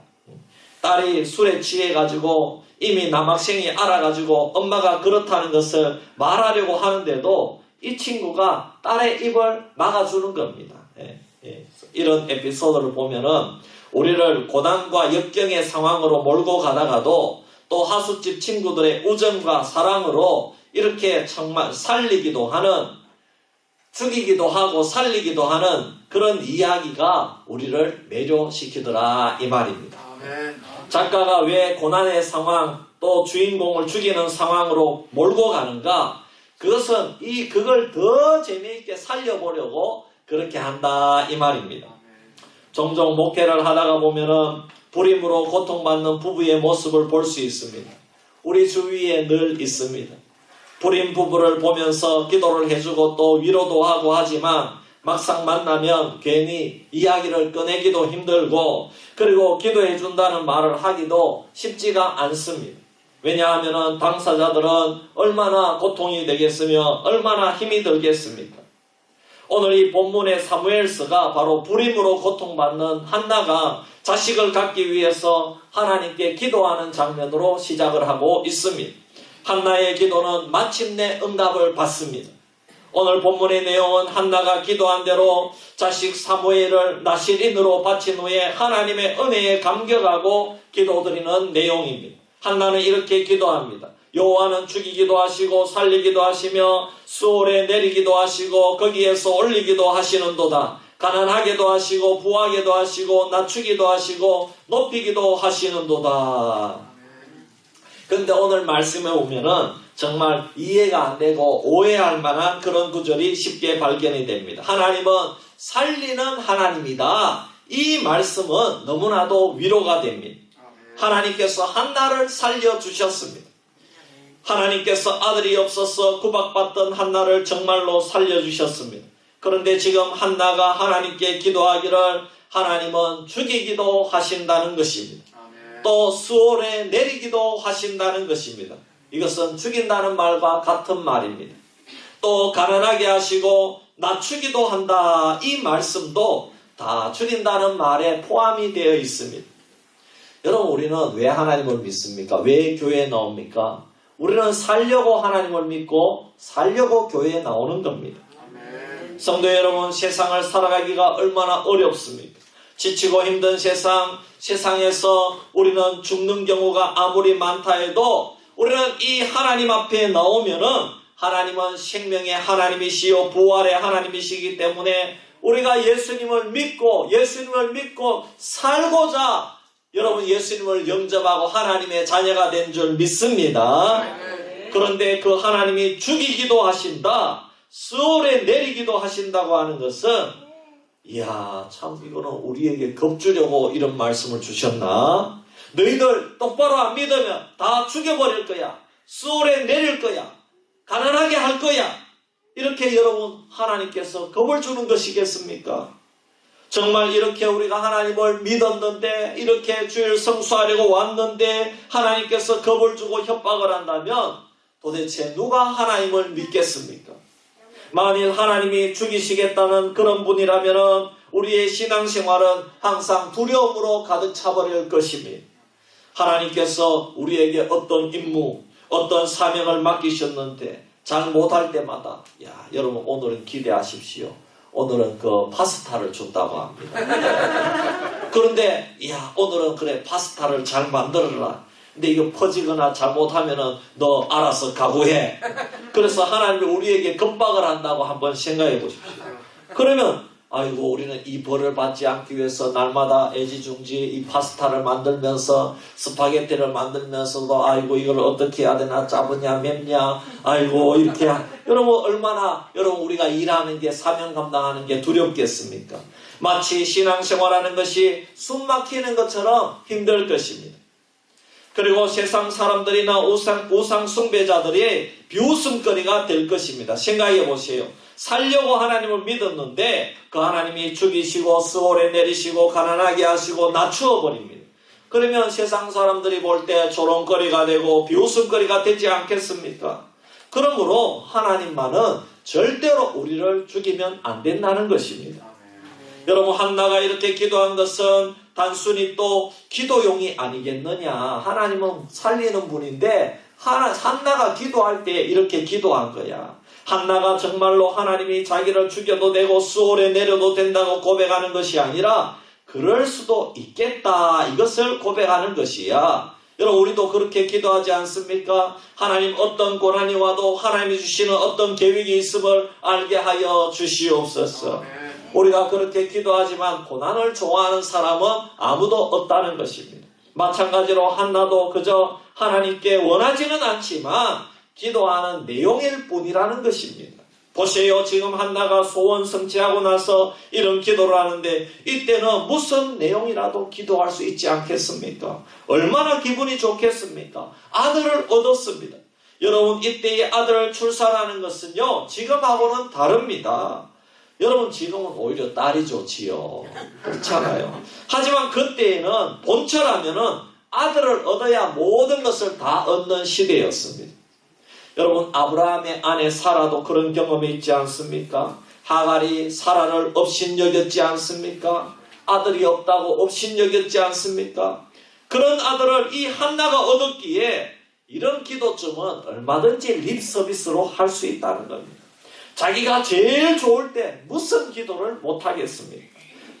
딸이 술에 취해가지고 이미 남학생이 알아가지고 엄마가 그렇다는 것을 말하려고 하는데도 이 친구가 딸의 입을 막아주는 겁니다. 이런 에피소드를 보면은 우리를 고난과 역경의 상황으로 몰고 가다가도 또 하숙집 친구들의 우정과 사랑으로 이렇게 정말 살리기도 하는, 죽이기도 하고 살리기도 하는 그런 이야기가 우리를 매료시키더라 이 말입니다. 작가가 왜 고난의 상황 또 주인공을 죽이는 상황으로 몰고 가는가? 그것은 그걸 더 재미있게 살려보려고 그렇게 한다 이 말입니다. 종종 목회를 하다가 보면은 불임으로 고통받는 부부의 모습을 볼 수 있습니다. 우리 주위에 늘 있습니다. 불임 부부를 보면서 기도를 해주고 또 위로도 하고 하지만 막상 만나면 괜히 이야기를 꺼내기도 힘들고 그리고 기도해 준다는 말을 하기도 쉽지가 않습니다. 왜냐하면 당사자들은 얼마나 고통이 되겠으며 얼마나 힘이 들겠습니까? 오늘 이 본문의 사무엘서가 바로 불임으로 고통받는 한나가 자식을 갖기 위해서 하나님께 기도하는 장면으로 시작을 하고 있습니다. 한나의 기도는 마침내 응답을 받습니다. 오늘 본문의 내용은 한나가 기도한 대로 자식 사무엘을 나실인으로 바친 후에 하나님의 은혜에 감격하고 기도드리는 내용입니다. 한나는 이렇게 기도합니다. 여호와는 죽이기도 하시고 살리기도 하시며 수월에 내리기도 하시고 거기에서 올리기도 하시는도다. 가난하게도 하시고 부하게도 하시고 낮추기도 하시고 높이기도 하시는도다. 그런데 오늘 말씀에 보면은 정말 이해가 안 되고 오해할 만한 그런 구절이 쉽게 발견이 됩니다. 하나님은 살리는 하나님이다. 이 말씀은 너무나도 위로가 됩니다. 하나님께서 한나를 살려주셨습니다. 하나님께서 아들이 없어서 구박받던 한나를 정말로 살려주셨습니다. 그런데 지금 한나가 하나님께 기도하기를 하나님은 죽이기도 하신다는 것입니다. 또 수월에 내리기도 하신다는 것입니다. 이것은 죽인다는 말과 같은 말입니다. 또 가난하게 하시고 낮추기도 한다. 이 말씀도 다 죽인다는 말에 포함이 되어 있습니다. 여러분 우리는 왜 하나님을 믿습니까? 왜 교회에 나옵니까? 우리는 살려고 하나님을 믿고 살려고 교회에 나오는 겁니다. 성도 여러분 세상을 살아가기가 얼마나 어렵습니까? 지치고 힘든 세상에서 우리는 죽는 경우가 아무리 많다 해도 우리는 이 하나님 앞에 나오면은 하나님은 생명의 하나님이시요 부활의 하나님이시기 때문에 우리가 예수님을 믿고 살고자 여러분 예수님을 영접하고 하나님의 자녀가 된 줄 믿습니다. 그런데 그 하나님이 죽이기도 하신다. 수월에 내리기도 하신다고 하는 것은 이야 참 이거는 우리에게 겁주려고 이런 말씀을 주셨나? 너희들 똑바로 안 믿으면 다 죽여버릴 거야. 수월에 내릴 거야. 가난하게 할 거야. 이렇게 여러분 하나님께서 겁을 주는 것이겠습니까? 정말 이렇게 우리가 하나님을 믿었는데 이렇게 주일 성수하려고 왔는데 하나님께서 겁을 주고 협박을 한다면 도대체 누가 하나님을 믿겠습니까? 만일 하나님이 죽이시겠다는 그런 분이라면 우리의 신앙생활은 항상 두려움으로 가득 차버릴 것입니다. 하나님께서 우리에게 어떤 임무, 어떤 사명을 맡기셨는데 잘 못할 때마다 여러분 오늘은 기대하십시오. 오늘은 그 파스타를 준다고 합니다. 그런데 오늘은 그래 파스타를 잘 만들어라. 근데 이거 퍼지거나 잘못하면은 너 알아서 각오해. 그래서 하나님이 우리에게 겁박을 한다고 한번 생각해 보십시오. 그러면 아이고 우리는 이 벌을 받지 않기 위해서 날마다 애지중지 이 파스타를 만들면서 스파게티를 만들면서도 아이고 이걸 어떻게 해야 되나 짜느냐 맵냐 아이고 이렇게 여러분 얼마나 여러분 우리가 일하는 게 사명 감당하는 게 두렵겠습니까? 마치 신앙생활하는 것이 숨 막히는 것처럼 힘들 것입니다. 그리고 세상 사람들이나 우상 숭배자들의 비웃음거리가 될 것입니다. 생각해 보세요. 살려고 하나님을 믿었는데 그 하나님이 죽이시고 수월에 내리시고 가난하게 하시고 낮추어 버립니다. 그러면 세상 사람들이 볼 때 조롱거리가 되고 비웃음거리가 되지 않겠습니까? 그러므로 하나님만은 절대로 우리를 죽이면 안 된다는 것입니다. 여러분 한나가 이렇게 기도한 것은 단순히 또 기도용이 아니겠느냐. 하나님은 살리는 분인데 한나가 기도할 때 이렇게 기도한 거야. 한나가 정말로 하나님이 자기를 죽여도 되고 수월에 내려도 된다고 고백하는 것이 아니라 그럴 수도 있겠다 이것을 고백하는 것이야. 여러분 우리도 그렇게 기도하지 않습니까? 하나님 어떤 고난이 와도 하나님이 주시는 어떤 계획이 있음을 알게 하여 주시옵소서. 우리가 그렇게 기도하지만 고난을 좋아하는 사람은 아무도 없다는 것입니다. 마찬가지로 한나도 그저 하나님께 원하지는 않지만 기도하는 내용일 뿐이라는 것입니다. 보세요. 지금 한나가 소원 성취하고 나서 이런 기도를 하는데 이때는 무슨 내용이라도 기도할 수 있지 않겠습니까? 얼마나 기분이 좋겠습니까? 아들을 얻었습니다. 여러분 이때의 아들을 출산하는 것은요 지금하고는 다릅니다. 여러분 지금은 오히려 딸이 좋지요. 그렇잖아요. 하지만 그때에는 본처라면은 아들을 얻어야 모든 것을 다 얻는 시대였습니다. 여러분 아브라함의 아내 사라도 그런 경험이 있지 않습니까? 하갈이 사라를 업신여겼지 않습니까? 아들이 없다고 업신여겼지 않습니까? 그런 아들을 이 한나가 얻었기에 이런 기도쯤은 얼마든지 립서비스로 할 수 있다는 겁니다. 자기가 제일 좋을 때 무슨 기도를 못하겠습니까?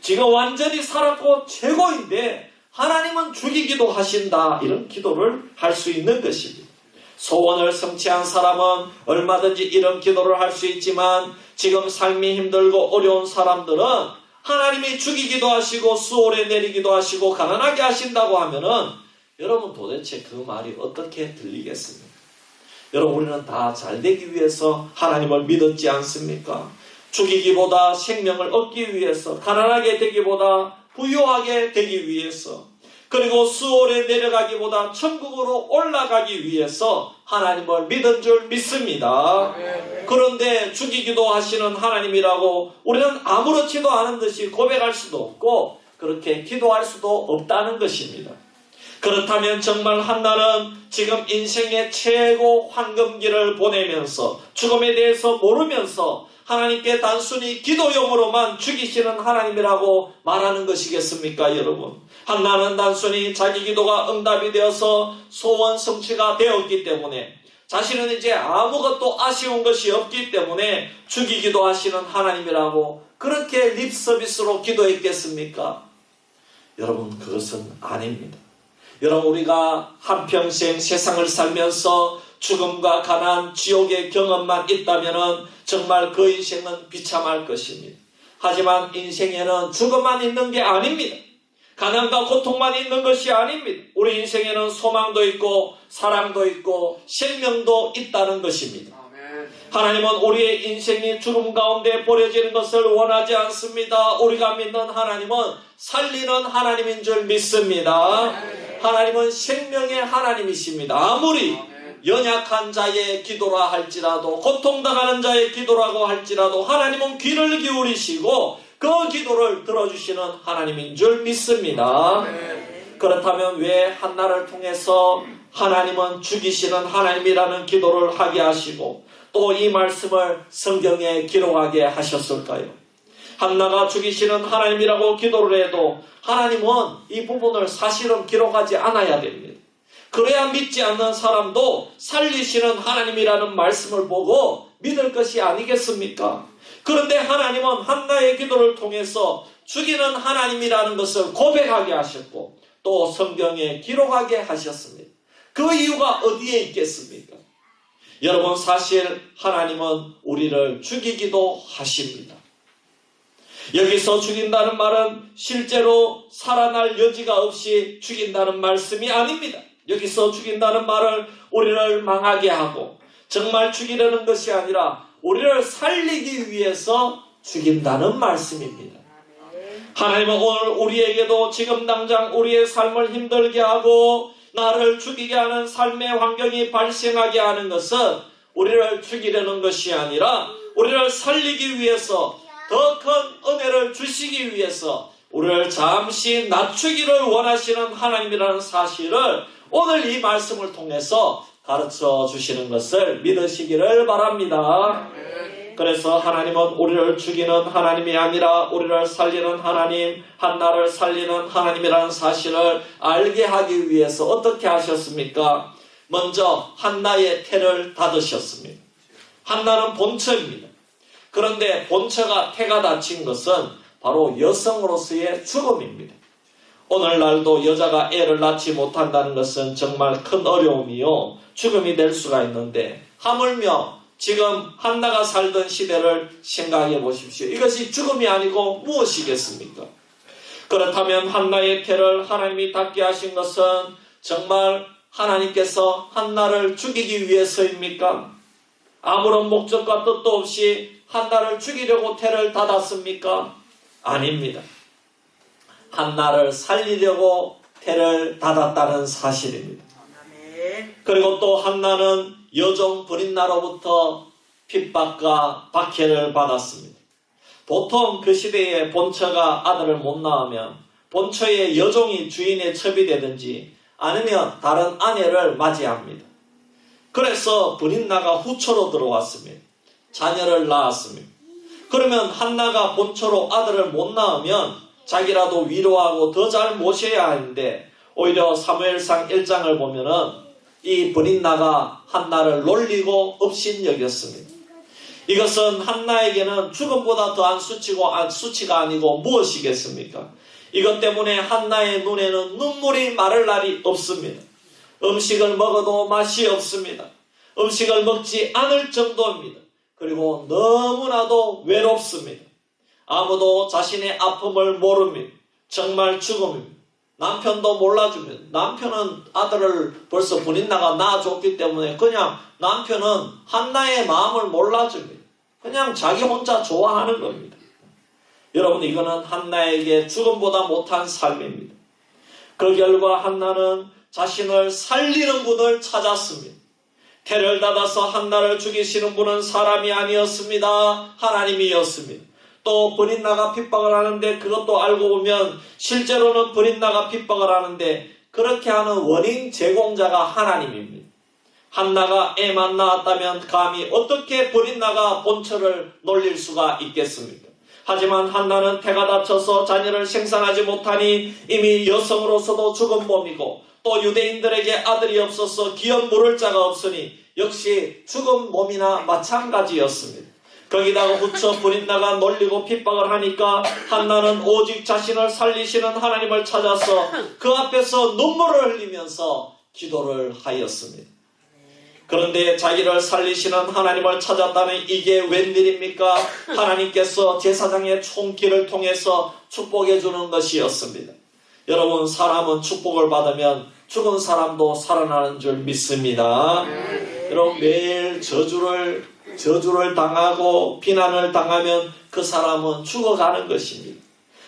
지금 완전히 살았고 최고인데 하나님은 죽이기도 하신다. 이런 기도를 할 수 있는 것입니다. 소원을 성취한 사람은 얼마든지 이런 기도를 할 수 있지만 지금 삶이 힘들고 어려운 사람들은 하나님이 죽이기도 하시고 수월에 내리기도 하시고 가난하게 하신다고 하면은 여러분 도대체 그 말이 어떻게 들리겠습니까? 여러분 우리는 다 잘되기 위해서 하나님을 믿었지 않습니까? 죽이기보다 생명을 얻기 위해서 가난하게 되기보다 부유하게 되기 위해서 그리고 수월에 내려가기보다 천국으로 올라가기 위해서 하나님을 믿은 줄 믿습니다. 그런데 죽이기도 하시는 하나님이라고 우리는 아무렇지도 않은 듯이 고백할 수도 없고 그렇게 기도할 수도 없다는 것입니다. 그렇다면 정말 한나는 지금 인생의 최고 황금기를 보내면서 죽음에 대해서 모르면서 하나님께 단순히 기도용으로만 죽이시는 하나님이라고 말하는 것이겠습니까, 여러분? 한나는 단순히 자기 기도가 응답이 되어서 소원 성취가 되었기 때문에 자신은 이제 아무것도 아쉬운 것이 없기 때문에 죽이기도 하시는 하나님이라고 그렇게 립서비스로 기도했겠습니까? 여러분 그것은 아닙니다. 여러분 우리가 한평생 세상을 살면서 죽음과 가난, 지옥의 경험만 있다면 정말 그 인생은 비참할 것입니다. 하지만 인생에는 죽음만 있는 게 아닙니다. 가난과 고통만 있는 것이 아닙니다. 우리 인생에는 소망도 있고 사랑도 있고 생명도 있다는 것입니다. 하나님은 우리의 인생이 죽음 가운데 버려지는 것을 원하지 않습니다. 우리가 믿는 하나님은 살리는 하나님인 줄 믿습니다. 하나님은 생명의 하나님이십니다. 아무리 연약한 자의 기도라 할지라도 고통당하는 자의 기도라고 할지라도 하나님은 귀를 기울이시고 그 기도를 들어주시는 하나님인 줄 믿습니다. 그렇다면 왜 한나를 통해서 하나님은 죽이시는 하나님이라는 기도를 하게 하시고 또 이 말씀을 성경에 기록하게 하셨을까요? 한나가 죽이시는 하나님이라고 기도를 해도 하나님은 이 부분을 사실은 기록하지 않아야 됩니다. 그래야 믿지 않는 사람도 살리시는 하나님이라는 말씀을 보고 믿을 것이 아니겠습니까? 그런데 하나님은 한나의 기도를 통해서 죽이는 하나님이라는 것을 고백하게 하셨고 또 성경에 기록하게 하셨습니다. 그 이유가 어디에 있겠습니까? 여러분, 사실 하나님은 우리를 죽이기도 하십니다. 여기서 죽인다는 말은 실제로 살아날 여지가 없이 죽인다는 말씀이 아닙니다. 여기서 죽인다는 말은 우리를 망하게 하고 정말 죽이려는 것이 아니라 우리를 살리기 위해서 죽인다는 말씀입니다. 하나님은 오늘 우리에게도 지금 당장 우리의 삶을 힘들게 하고 나를 죽이게 하는 삶의 환경이 발생하게 하는 것은 우리를 죽이려는 것이 아니라 우리를 살리기 위해서 더 큰 은혜를 주시기 위해서 우리를 잠시 낮추기를 원하시는 하나님이라는 사실을 오늘 이 말씀을 통해서 가르쳐 주시는 것을 믿으시기를 바랍니다. 그래서 하나님은 우리를 죽이는 하나님이 아니라 우리를 살리는 하나님, 한나를 살리는 하나님이라는 사실을 알게 하기 위해서 어떻게 하셨습니까? 먼저 한나의 태를 닫으셨습니다. 한나는 본처입니다. 그런데 본처가 태가 닫힌 것은 바로 여성으로서의 죽음입니다. 오늘날도 여자가 애를 낳지 못한다는 것은 정말 큰 어려움이요 죽음이 될 수가 있는데 하물며 지금 한나가 살던 시대를 생각해 보십시오. 이것이 죽음이 아니고 무엇이겠습니까? 그렇다면 한나의 태를 하나님이 닫게 하신 것은 정말 하나님께서 한나를 죽이기 위해서입니까? 아무런 목적과 뜻도 없이 한나를 죽이려고 태를 닫았습니까? 아닙니다. 한나를 살리려고 태를 닫았다는 사실입니다. 그리고 또 한나는 여종 브린나로부터 핍박과 박해를 받았습니다. 보통 그 시대에 본처가 아들을 못 낳으면 본처의 여종이 주인의 첩이 되든지 아니면 다른 아내를 맞이합니다. 그래서 브린나가 후처로 들어왔습니다. 자녀를 낳았습니다. 그러면 한나가 본처로 아들을 못 낳으면 자기라도 위로하고 더 잘 모셔야 하는데 오히려 사무엘상 1장을 보면은 이 브린나가 한나를 놀리고 업신여겼습니다. 이것은 한나에게는 죽음보다 더한 수치가 아니고 무엇이겠습니까? 이것 때문에 한나의 눈에는 눈물이 마를 날이 없습니다. 음식을 먹어도 맛이 없습니다. 음식을 먹지 않을 정도입니다. 그리고 너무나도 외롭습니다. 아무도 자신의 아픔을 모릅니다. 정말 죽음입니다. 남편도 몰라주면 남편은 아들을 벌써 브린나가 낳아줬기 때문에 그냥 남편은 한나의 마음을 몰라줍니다. 그냥 자기 혼자 좋아하는 겁니다. 여러분, 이거는 한나에게 죽음보다 못한 삶입니다. 그 결과 한나는 자신을 살리는 분을 찾았습니다. 태를 닫아서 한나를 죽이시는 분은 사람이 아니었습니다. 하나님이었습니다. 또 브린나가 핍박을 하는데 그것도 알고 보면 실제로는 브린나가 핍박을 하는데 그렇게 하는 원인 제공자가 하나님입니다. 한나가 애만 낳았다면 감히 어떻게 브린나가 본처를 놀릴 수가 있겠습니까? 하지만 한나는 태가 닫혀서 자녀를 생산하지 못하니 이미 여성으로서도 죽은 몸이고 또 유대인들에게 아들이 없어서 기업 물을 자가 없으니 역시 죽은 몸이나 마찬가지였습니다. 거기다가 후처 브린나가 놀리고 핍박을 하니까 한나는 오직 자신을 살리시는 하나님을 찾아서 그 앞에서 눈물을 흘리면서 기도를 하였습니다. 그런데 자기를 살리시는 하나님을 찾았다는 이게 웬일입니까? 하나님께서 제사장의 총기를 통해서 축복해 주는 것이었습니다. 여러분, 사람은 축복을 받으면 죽은 사람도 살아나는 줄 믿습니다. 여러분, 매일 저주를 당하고 비난을 당하면 그 사람은 죽어가는 것입니다.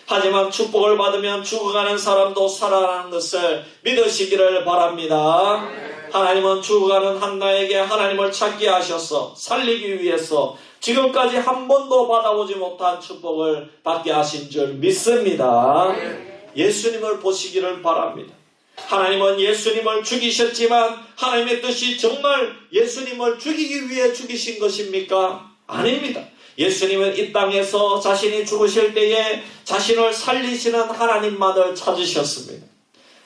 하지만 축복을 받으면 죽어가는 사람도 살아나는 것을 믿으시기를 바랍니다. 하나님은 죽어가는 한나에게 하나님을 찾게 하셔서 살리기 위해서 지금까지 한 번도 받아보지 못한 축복을 받게 하신 줄 믿습니다. 예수님을 보시기를 바랍니다. 하나님은 예수님을 죽이셨지만 하나님의 뜻이 정말 예수님을 죽이기 위해 죽이신 것입니까? 아닙니다. 예수님은 이 땅에서 자신이 죽으실 때에 자신을 살리시는 하나님만을 찾으셨습니다.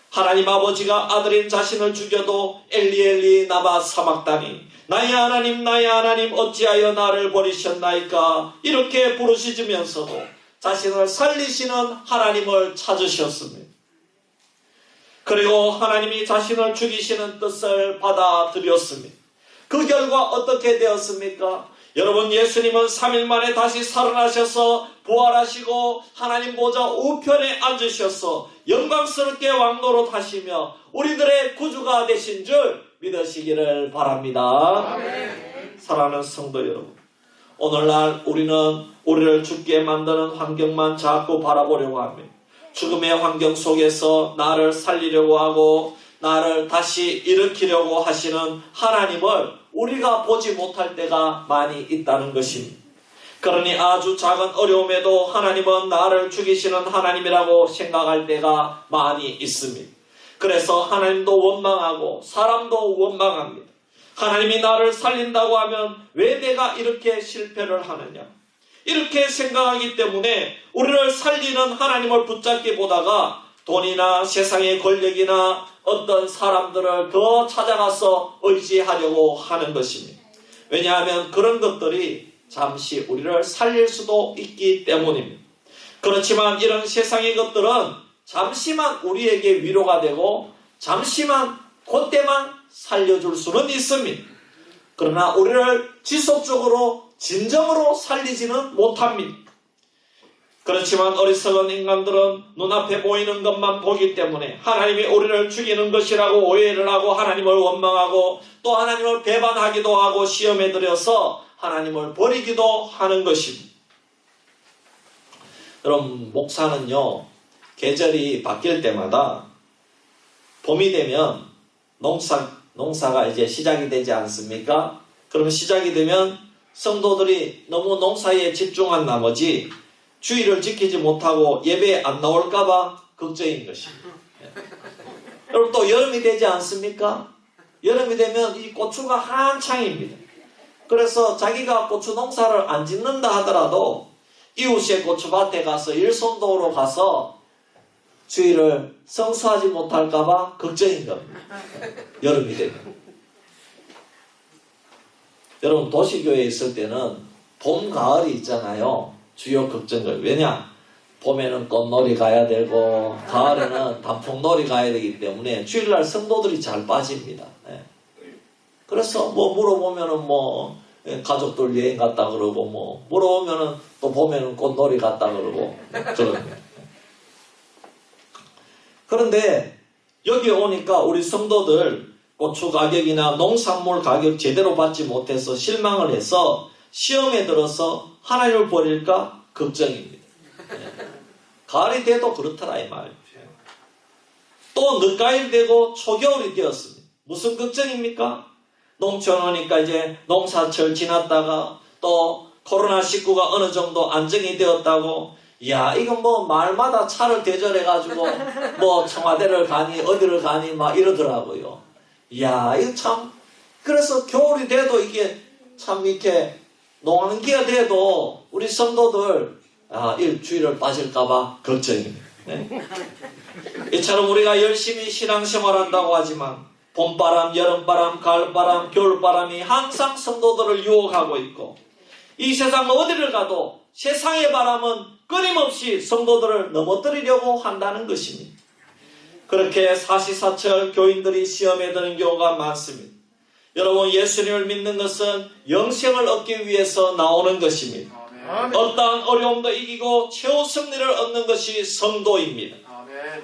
하나님 아버지가 아들인 자신을 죽여도 엘리 엘리 나마 사막다니 나의 하나님 어찌하여 나를 버리셨나이까 이렇게 부르시면서도 자신을 살리시는 하나님을 찾으셨습니다. 그리고 하나님이 자신을 죽이시는 뜻을 받아들였습니다. 그 결과 어떻게 되었습니까? 여러분, 예수님은 3일 만에 다시 살아나셔서 부활하시고 하나님 보좌 우편에 앉으셔서 영광스럽게 왕노릇하시며 우리들의 구주가 되신 줄 믿으시기를 바랍니다. 사랑하는 성도 여러분, 오늘날 우리는 우리를 죽게 만드는 환경만 자꾸 바라보려고 합니다. 죽음의 환경 속에서 나를 살리려고 하고 나를 다시 일으키려고 하시는 하나님을 우리가 보지 못할 때가 많이 있다는 것입니다. 그러니 아주 작은 어려움에도 하나님은 나를 죽이시는 하나님이라고 생각할 때가 많이 있습니다. 그래서 하나님도 원망하고 사람도 원망합니다. 하나님이 나를 살린다고 하면 왜 내가 이렇게 실패를 하느냐? 이렇게 생각하기 때문에 우리를 살리는 하나님을 붙잡기 보다가 돈이나 세상의 권력이나 어떤 사람들을 더 찾아가서 의지하려고 하는 것입니다. 왜냐하면 그런 것들이 잠시 우리를 살릴 수도 있기 때문입니다. 그렇지만 이런 세상의 것들은 잠시만 우리에게 위로가 되고 잠시만 그때만 살려줄 수는 있습니다. 그러나 우리를 지속적으로 진정으로 살리지는 못합니다. 그렇지만 어리석은 인간들은 눈앞에 보이는 것만 보기 때문에 하나님이 우리를 죽이는 것이라고 오해를 하고 하나님을 원망하고 또 하나님을 배반하기도 하고 시험에 들여서 하나님을 버리기도 하는 것입니다. 여러분, 목사는요, 계절이 바뀔 때마다 봄이 되면 농사가 이제 시작이 되지 않습니까? 그럼 시작이 되면 성도들이 너무 농사에 집중한 나머지 주의를 지키지 못하고 예배에 안 나올까봐 걱정인 것입니다. 여러분, 또 여름이 되지 않습니까? 여름이 되면 이 고추가 한창입니다. 그래서 자기가 고추 농사를 안 짓는다 하더라도 이웃의 고추밭에 가서 일손도로 가서 주의를 성수하지 못할까봐 걱정인 겁니다. 여름이 되면. 여러분, 도시교회에 있을 때는 봄, 가을이 있잖아요. 주요 걱정들. 왜냐? 봄에는 꽃놀이 가야 되고 가을에는 단풍놀이 가야 되기 때문에 주일날 성도들이 잘 빠집니다. 네. 그래서 뭐 물어보면은 뭐 가족들 여행 갔다 그러고 뭐 물어보면은 또 봄에는 꽃놀이 갔다 그러고 그럽니다. 그런데 여기 오니까 우리 성도들 고추 가격이나 농산물 가격 제대로 받지 못해서 실망을 해서 시험에 들어서 하나님을 버릴까 걱정입니다. 가을이 돼도 그렇더라 이 말이에요. 또 늦가을 되고 초겨울이 되었습니다. 무슨 걱정입니까? 농촌 오니까 이제 농사철 지났다가 또 코로나19가 어느 정도 안정이 되었다고 이야 이건 뭐 말마다 차를 대절해가지고 뭐 청와대를 가니 어디를 가니 막 이러더라고요. 이야 이거 참 그래서 겨울이 돼도 이게 참 이렇게 농한기가 돼도 우리 성도들 일주일을 빠질까봐 걱정입니다. 네? 이처럼 우리가 열심히 신앙생활 한다고 하지만 봄바람, 여름바람, 가을바람, 겨울바람이 항상 성도들을 유혹하고 있고 이 세상 어디를 가도 세상의 바람은 끊임없이 성도들을 넘어뜨리려고 한다는 것입니다. 그렇게 사시사철 교인들이 시험에 드는 경우가 많습니다. 여러분, 예수님을 믿는 것은 영생을 얻기 위해서 나오는 것입니다. 어떠한 어려움도 이기고 최후 승리를 얻는 것이 성도입니다.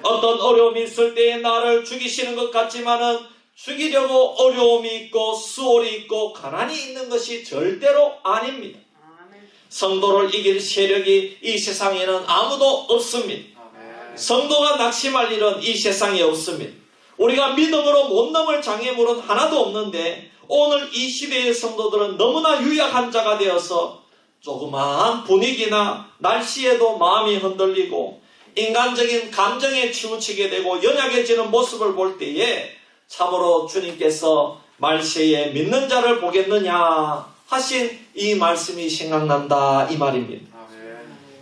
어떤 어려움이 있을 때에 나를 죽이시는 것 같지만은 죽이려고 어려움이 있고 수월이 있고 가난이 있는 것이 절대로 아닙니다. 성도를 이길 세력이 이 세상에는 아무도 없습니다. 성도가 낙심할 일은 이 세상에 없습니다. 우리가 믿음으로 못 넘을 장애물은 하나도 없는데 오늘 이 시대의 성도들은 너무나 유약한 자가 되어서 조그마한 분위기나 날씨에도 마음이 흔들리고 인간적인 감정에 치우치게 되고 연약해지는 모습을 볼 때에 참으로 주님께서 말세에 믿는 자를 보겠느냐 하신 이 말씀이 생각난다 이 말입니다.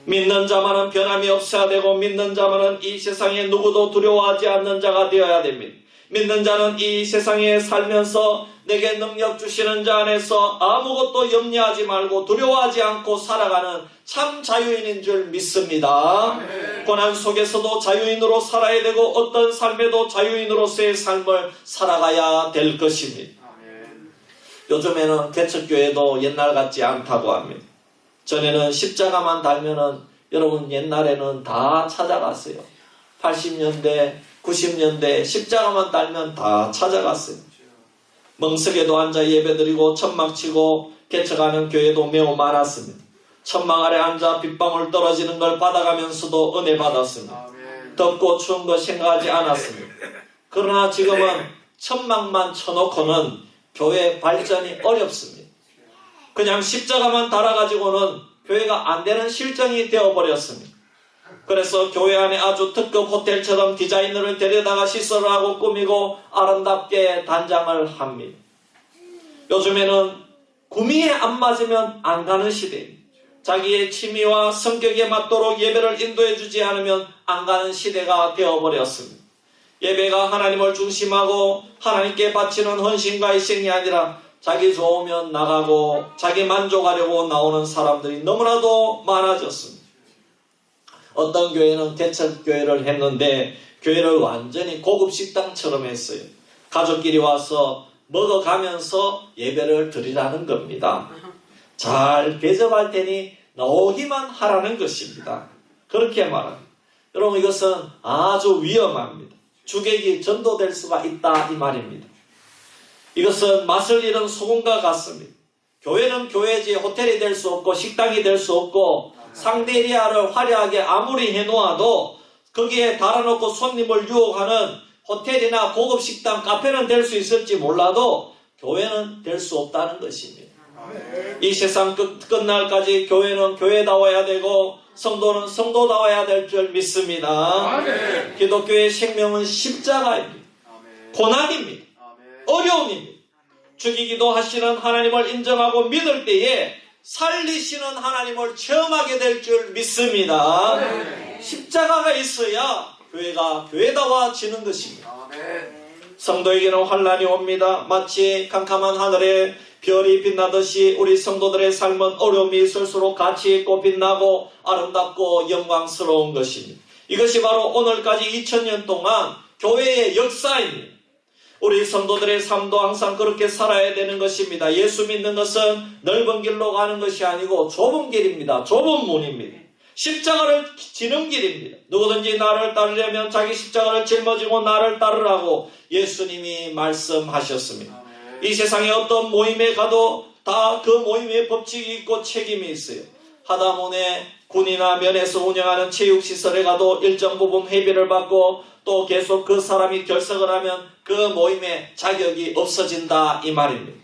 믿는 자만은 변함이 없어야 되고 믿는 자만은 이 세상에 누구도 두려워하지 않는 자가 되어야 됩니다. 믿는 자는 이 세상에 살면서 내게 능력 주시는 자 안에서 아무것도 염려하지 말고 두려워하지 않고 살아가는 참 자유인인 줄 믿습니다. 고난 속에서도 자유인으로 살아야 되고 어떤 삶에도 자유인으로서의 삶을 살아가야 될 것입니다. 요즘에는 개척교회도 옛날 같지 않다고 합니다. 전에는 십자가만 달면은 여러분 옛날에는 다 찾아갔어요. 80년대, 90년대 십자가만 달면 다 찾아갔어요. 멍석에도 앉아 예배드리고 천막치고 개척하는 교회도 매우 많았습니다. 천막 아래 앉아 빗방울 떨어지는 걸 받아가면서도 은혜 받았습니다. 덥고 추운 거 생각하지 않았습니다. 그러나 지금은 천막만 쳐놓고는 교회 발전이 어렵습니다. 그냥 십자가만 달아가지고는 교회가 안 되는 실정이 되어버렸습니다. 그래서 교회 안에 아주 특급 호텔처럼 디자이너를 데려다가 시설을 하고 꾸미고 아름답게 단장을 합니다. 요즘에는 구미에 안 맞으면 안 가는 시대입니다. 자기의 취미와 성격에 맞도록 예배를 인도해 주지 않으면 안 가는 시대가 되어버렸습니다. 예배가 하나님을 중심하고 하나님께 바치는 헌신과 희생이 아니라 자기 좋으면 나가고 자기 만족하려고 나오는 사람들이 너무나도 많아졌습니다. 어떤 교회는 개척교회를 했는데 교회를 완전히 고급 식당처럼 했어요. 가족끼리 와서 먹어가면서 예배를 드리라는 겁니다. 잘 대접할 테니 나오기만 하라는 것입니다. 그렇게 말합니다. 여러분 이것은 아주 위험합니다. 주객이 전도될 수가 있다 이 말입니다. 이것은 맛을 잃은 소금과 같습니다. 교회는 교회지 호텔이 될 수 없고 식당이 될 수 없고 상대리아를 화려하게 아무리 해놓아도 거기에 달아놓고 손님을 유혹하는 호텔이나 고급 식당, 카페는 될 수 있을지 몰라도 교회는 될 수 없다는 것입니다. 이 세상 끝날까지 교회는 교회다워야 되고 성도는 성도다워야 될 줄 믿습니다. 기독교의 생명은 십자가입니다. 고난입니다. 어려움입니다. 죽이기도 하시는 하나님을 인정하고 믿을 때에 살리시는 하나님을 체험하게 될 줄 믿습니다. 십자가가 있어야 교회가 교회다워지는 것입니다. 성도에게는 환난이 옵니다. 마치 캄캄한 하늘에 별이 빛나듯이 우리 성도들의 삶은 어려움이 있을수록 가치 있고 빛나고 아름답고 영광스러운 것입니다. 이것이 바로 오늘까지 2000년 동안 교회의 역사입니다. 우리 성도들의 삶도 항상 그렇게 살아야 되는 것입니다. 예수 믿는 것은 넓은 길로 가는 것이 아니고 좁은 길입니다. 좁은 문입니다. 십자가를 지는 길입니다. 누구든지 나를 따르려면 자기 십자가를 짊어지고 나를 따르라고 예수님이 말씀하셨습니다. 이 세상에 어떤 모임에 가도 다 그 모임의 법칙이 있고 책임이 있어요. 하다못해 군이나 면에서 운영하는 체육시설에 가도 일정 부분 회비를 받고 또 계속 그 사람이 결석을 하면 그 모임의 자격이 없어진다 이 말입니다.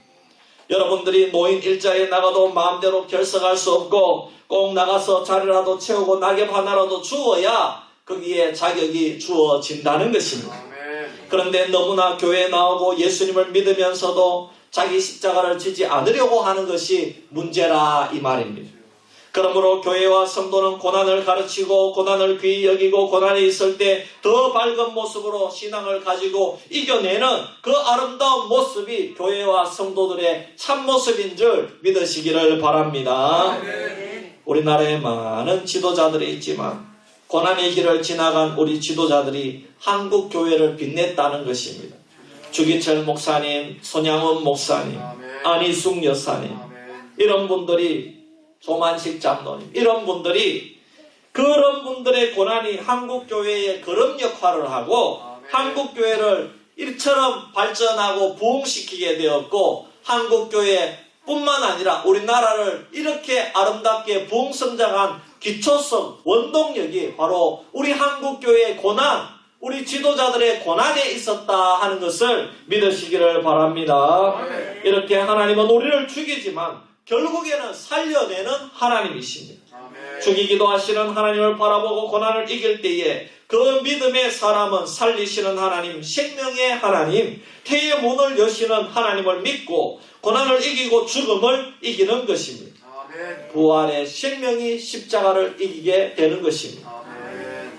여러분들이 노인 일자리에 나가도 마음대로 결석할 수 없고 꼭 나가서 자리라도 채우고 낙엽 하나라도 주어야 거기에 자격이 주어진다는 것입니다. 그런데 너무나 교회에 나오고 예수님을 믿으면서도 자기 십자가를 지지 않으려고 하는 것이 문제라 이 말입니다. 그러므로 교회와 성도는 고난을 가르치고 고난을 귀히 여기고 고난이 있을 때 더 밝은 모습으로 신앙을 가지고 이겨내는 그 아름다운 모습이 교회와 성도들의 참모습인 줄 믿으시기를 바랍니다. 우리나라에 많은 지도자들이 있지만 고난의 길을 지나간 우리 지도자들이 한국 교회를 빛냈다는 것입니다. 주기철 목사님, 손양원 목사님, 안희숙 여사님 이런 분들이 조만식 장로님 이런 분들이 그런 분들의 고난이 한국교회에 그런 역할을 하고 한국교회를 이처럼 발전하고 부흥시키게 되었고 한국교회뿐만 아니라 우리나라를 이렇게 아름답게 부흥성장한 기초성 원동력이 바로 우리 한국교회의 고난 우리 지도자들의 고난에 있었다 하는 것을 믿으시기를 바랍니다. 이렇게 하나님은 우리를 죽이지만 결국에는 살려내는 하나님이십니다. 죽이기도 하시는 하나님을 바라보고 고난을 이길 때에 그 믿음의 사람은 살리시는 하나님, 생명의 하나님, 태의 문을 여시는 하나님을 믿고 고난을 이기고 죽음을 이기는 것입니다. 부활의 생명이 십자가를 이기게 되는 것입니다.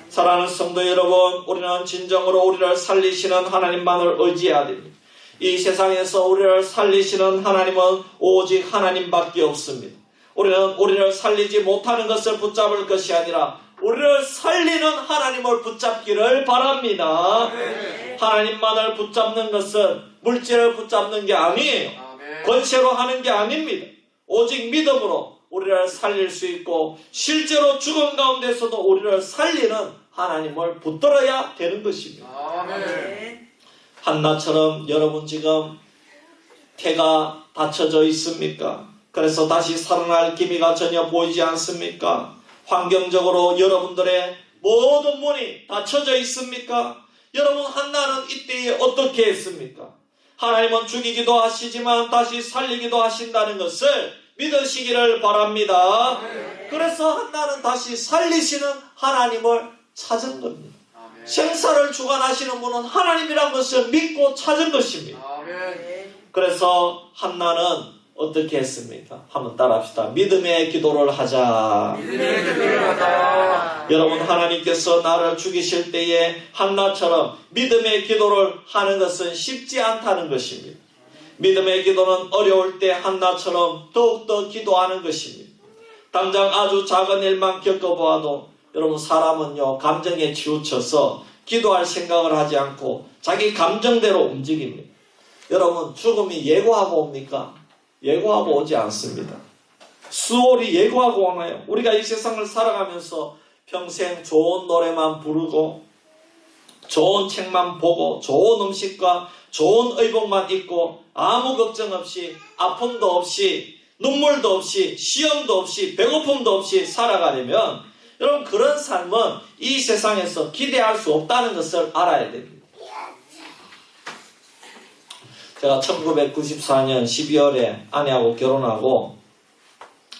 사랑하는 성도 여러분, 우리는 진정으로 우리를 살리시는 하나님만을 의지해야 됩니다. 이 세상에서 우리를 살리시는 하나님은 오직 하나님밖에 없습니다. 우리는 우리를 살리지 못하는 것을 붙잡을 것이 아니라 우리를 살리는 하나님을 붙잡기를 바랍니다. 하나님만을 붙잡는 것은 물질을 붙잡는 게 아니에요. 권세로 하는 게 아닙니다. 오직 믿음으로 우리를 살릴 수 있고 실제로 죽음 가운데서도 우리를 살리는 하나님을 붙들어야 되는 것입니다. 한나처럼 여러분 지금 태가 닫혀져 있습니까? 그래서 다시 살아날 기미가 전혀 보이지 않습니까? 환경적으로 여러분들의 모든 문이 닫혀져 있습니까? 여러분 한나는 이때에 어떻게 했습니까? 하나님은 죽이기도 하시지만 다시 살리기도 하신다는 것을 믿으시기를 바랍니다. 그래서 한나는 다시 살리시는 하나님을 찾은 겁니다. 생사를 주관하시는 분은 하나님이란 것을 믿고 찾은 것입니다. 그래서 한나는 어떻게 했습니까? 한번 따라합시다. 믿음의 기도를 하자. 여러분 하나님께서 나를 죽이실 때에 한나처럼 믿음의 기도를 하는 것은 쉽지 않다는 것입니다. 믿음의 기도는 어려울 때 한나처럼 더욱더 기도하는 것입니다. 당장 아주 작은 일만 겪어보아도 여러분 사람은요 감정에 치우쳐서 기도할 생각을 하지 않고 자기 감정대로 움직입니다. 여러분 죽음이 예고하고 옵니까? 예고하고 오지 않습니다. 수월이 예고하고 오나요? 우리가 이 세상을 살아가면서 평생 좋은 노래만 부르고 좋은 책만 보고 좋은 음식과 좋은 의복만 입고 아무 걱정 없이 아픔도 없이 눈물도 없이 시험도 없이 배고픔도 없이 살아가려면 여러분 그런 삶은 이 세상에서 기대할 수 없다는 것을 알아야 됩니다. 제가 1994년 12월에 아내하고 결혼하고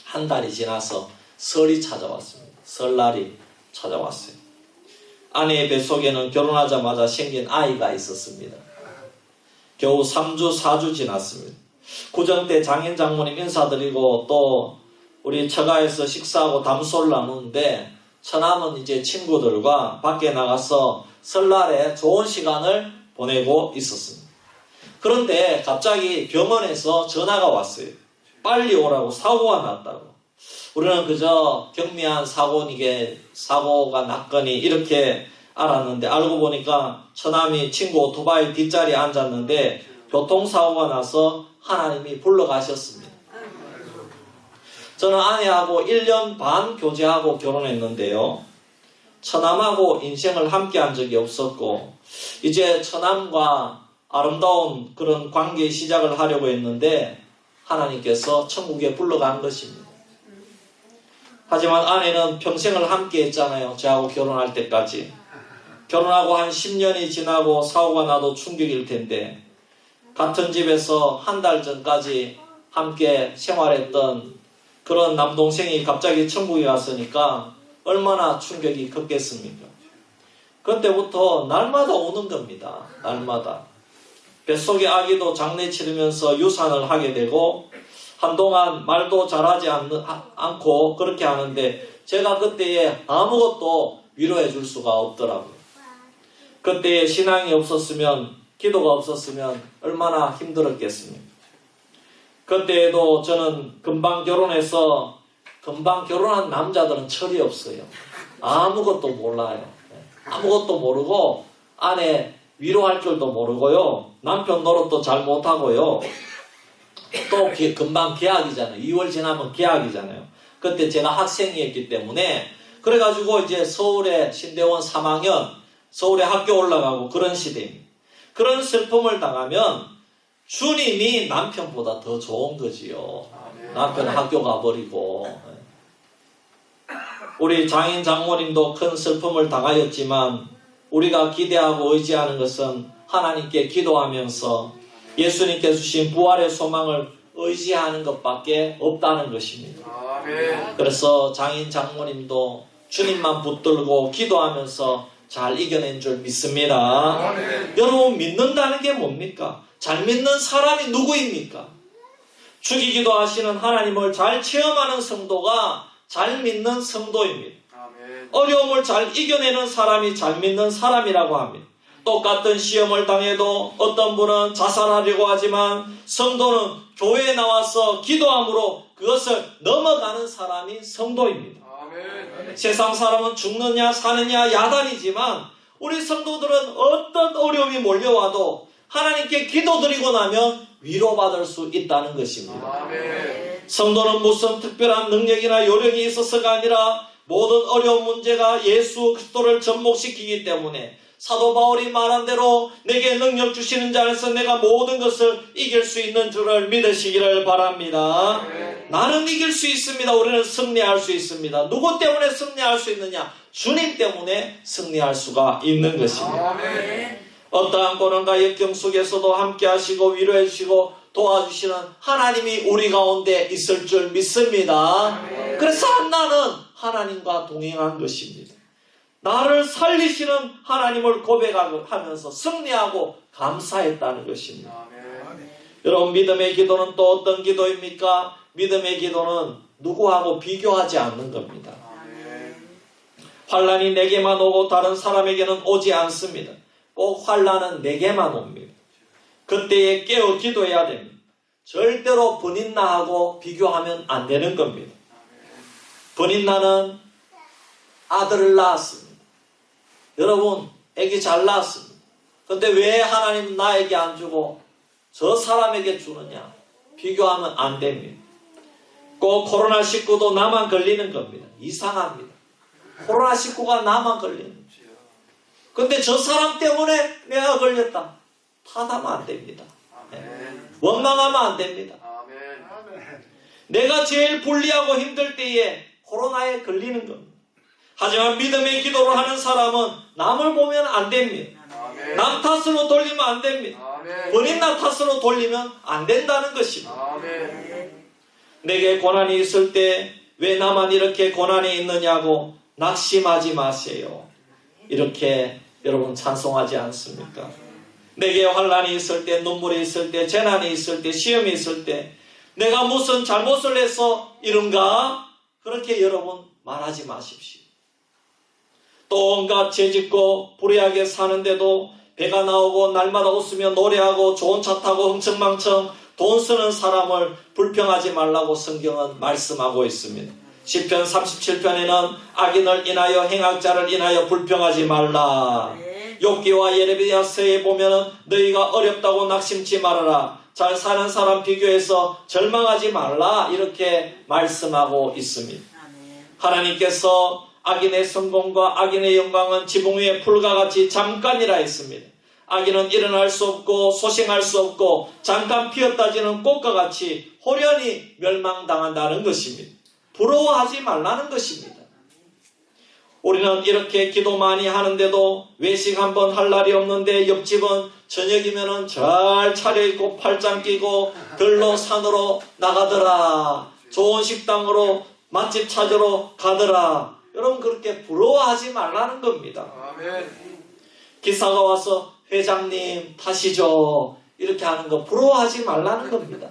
한 달이 지나서 설이 찾아왔습니다. 설날이 찾아왔어요. 아내의 뱃속에는 결혼하자마자 생긴 아이가 있었습니다. 겨우 3주 4주 지났습니다. 구정 때 장인 장모님 인사드리고 또 우리 처가에서 식사하고 담소를 나누는데 처남은 이제 친구들과 밖에 나가서 설날에 좋은 시간을 보내고 있었습니다. 그런데 갑자기 병원에서 전화가 왔어요. 빨리 오라고 사고가 났다고. 우리는 그저 경미한 사고가 났거니 이렇게 알았는데 알고 보니까 처남이 친구 오토바이 뒷자리에 앉았는데 교통사고가 나서 하나님이 불러가셨습니다. 저는 아내하고 1년 반 교제하고 결혼했는데요. 처남하고 인생을 함께 한 적이 없었고 이제 처남과 아름다운 그런 관계의 시작을 하려고 했는데 하나님께서 천국에 불러간 것입니다. 하지만 아내는 평생을 함께 했잖아요. 저하고 결혼할 때까지. 결혼하고 한 10년이 지나고 사고가 나도 충격일 텐데 같은 집에서 한 달 전까지 함께 생활했던 그런 남동생이 갑자기 천국에 갔으니까 얼마나 충격이 컸겠습니까? 그때부터 날마다 오는 겁니다. 날마다. 뱃속의 아기도 장례 치르면서 유산을 하게 되고 한동안 말도 잘하지 않고 그렇게 하는데 제가 그때에 아무것도 위로해 줄 수가 없더라고요. 그때에 신앙이 없었으면 기도가 없었으면 얼마나 힘들었겠습니까? 그때에도 저는 금방 결혼한 남자들은 철이 없어요. 아무것도 몰라요. 아무것도 모르고 아내 위로할 줄도 모르고요. 남편 노릇도 잘 못하고요. 또 금방 개학이잖아요. 2월 지나면 개학이잖아요. 그때 제가 학생이었기 때문에 그래가지고 이제 서울에 신대원 3학년 서울에 학교 올라가고 그런 시대입니다. 그런 슬픔을 당하면 주님이 남편보다 더 좋은 거지요. 남편 학교 가버리고. 우리 장인 장모님도 큰 슬픔을 당하였지만 우리가 기대하고 의지하는 것은 하나님께 기도하면서 예수님께 주신 부활의 소망을 의지하는 것밖에 없다는 것입니다. 그래서 장인 장모님도 주님만 붙들고 기도하면서 잘 이겨낸 줄 믿습니다. 여러분, 믿는다는 게 뭡니까? 잘 믿는 사람이 누구입니까? 죽이기도 하시는 하나님을 잘 체험하는 성도가 잘 믿는 성도입니다. 어려움을 잘 이겨내는 사람이 잘 믿는 사람이라고 합니다. 똑같은 시험을 당해도 어떤 분은 자살하려고 하지만 성도는 교회에 나와서 기도함으로 그것을 넘어가는 사람이 성도입니다. 세상 사람은 죽느냐 사느냐 야단이지만 우리 성도들은 어떤 어려움이 몰려와도 하나님께 기도드리고 나면 위로받을 수 있다는 것입니다. 성도는 무슨 특별한 능력이나 요령이 있어서가 아니라 모든 어려운 문제가 예수 그리스도를 접목시키기 때문에 사도 바울이 말한 대로 내게 능력 주시는 자 안에서 내가 모든 것을 이길 수 있는 줄을 믿으시기를 바랍니다. 나는 이길 수 있습니다. 우리는 승리할 수 있습니다. 누구 때문에 승리할 수 있느냐? 주님 때문에 승리할 수가 있는 것입니다. 어떠한 고난과 역경 속에서도 함께 하시고 위로해 주시고 도와주시는 하나님이 우리 가운데 있을 줄 믿습니다. 그래서 한나는 하나님과 동행한 것입니다. 나를 살리시는 하나님을 고백하면서 승리하고 감사했다는 것입니다. 여러분, 믿음의 기도는 또 어떤 기도입니까? 믿음의 기도는 누구하고 비교하지 않는 겁니다. 환난이 내게만 오고 다른 사람에게는 오지 않습니다. 꼭 환난은 내게만 옵니다. 그때에 깨어 기도해야 됩니다. 절대로 번인나하고 비교하면 안 되는 겁니다. 번인나는 아들을 낳았습니다. 여러분, 아기 잘 낳았습니다. 근데 왜 하나님 나에게 안 주고 저 사람에게 주느냐? 비교하면 안 됩니다. 꼭 코로나19도 나만 걸리는 겁니다. 이상합니다. 코로나19가 나만 걸리는 거예요. 근데 저 사람 때문에 내가 걸렸다. 탓하면 안 됩니다. 원망하면 안 됩니다. 내가 제일 불리하고 힘들 때에 코로나에 걸리는 겁니다. 하지만 믿음의 기도를 하는 사람은 남을 보면 안 됩니다. 남 탓으로 돌리면 안 됩니다. 본인나 탓으로 돌리면 안 된다는 것입니다. 내게 고난이 있을 때 왜 나만 이렇게 고난이 있느냐고 낙심하지 마세요. 이렇게 여러분 찬송하지 않습니까? 내게 환난이 있을 때, 눈물이 있을 때, 재난이 있을 때, 시험이 있을 때 내가 무슨 잘못을 해서 이런가? 그렇게 여러분 말하지 마십시오. 또 온갖 죄짓고 불의하게 사는데도 배가 나오고 날마다 웃으며 노래하고 좋은 차 타고 흥청망청 돈 쓰는 사람을 불평하지 말라고 성경은 말씀하고 있습니다. 시편 37편에는 악인을 인하여 행악자를 인하여 불평하지 말라. 욥기와 예레미야서에 보면은 너희가 어렵다고 낙심치 말아라. 잘 사는 사람 비교해서 절망하지 말라. 이렇게 말씀하고 있습니다. 하나님께서 악인의 성공과 악인의 영광은 지붕 위의 풀과 같이 잠깐이라 했습니다. 악인은 일어날 수 없고 소생할 수 없고 잠깐 피었다 지는 꽃과 같이 호련히 멸망당한다는 것입니다. 부러워하지 말라는 것입니다. 우리는 이렇게 기도 많이 하는데도 외식 한번 할 날이 없는데 옆집은 저녁이면은 잘 차려입고 팔짱 끼고 들로 산으로 나가더라. 좋은 식당으로 맛집 찾으러 가더라. 여러분, 그렇게 부러워하지 말라는 겁니다. 기사가 와서 회장님 타시죠. 이렇게 하는 거 부러워하지 말라는 겁니다.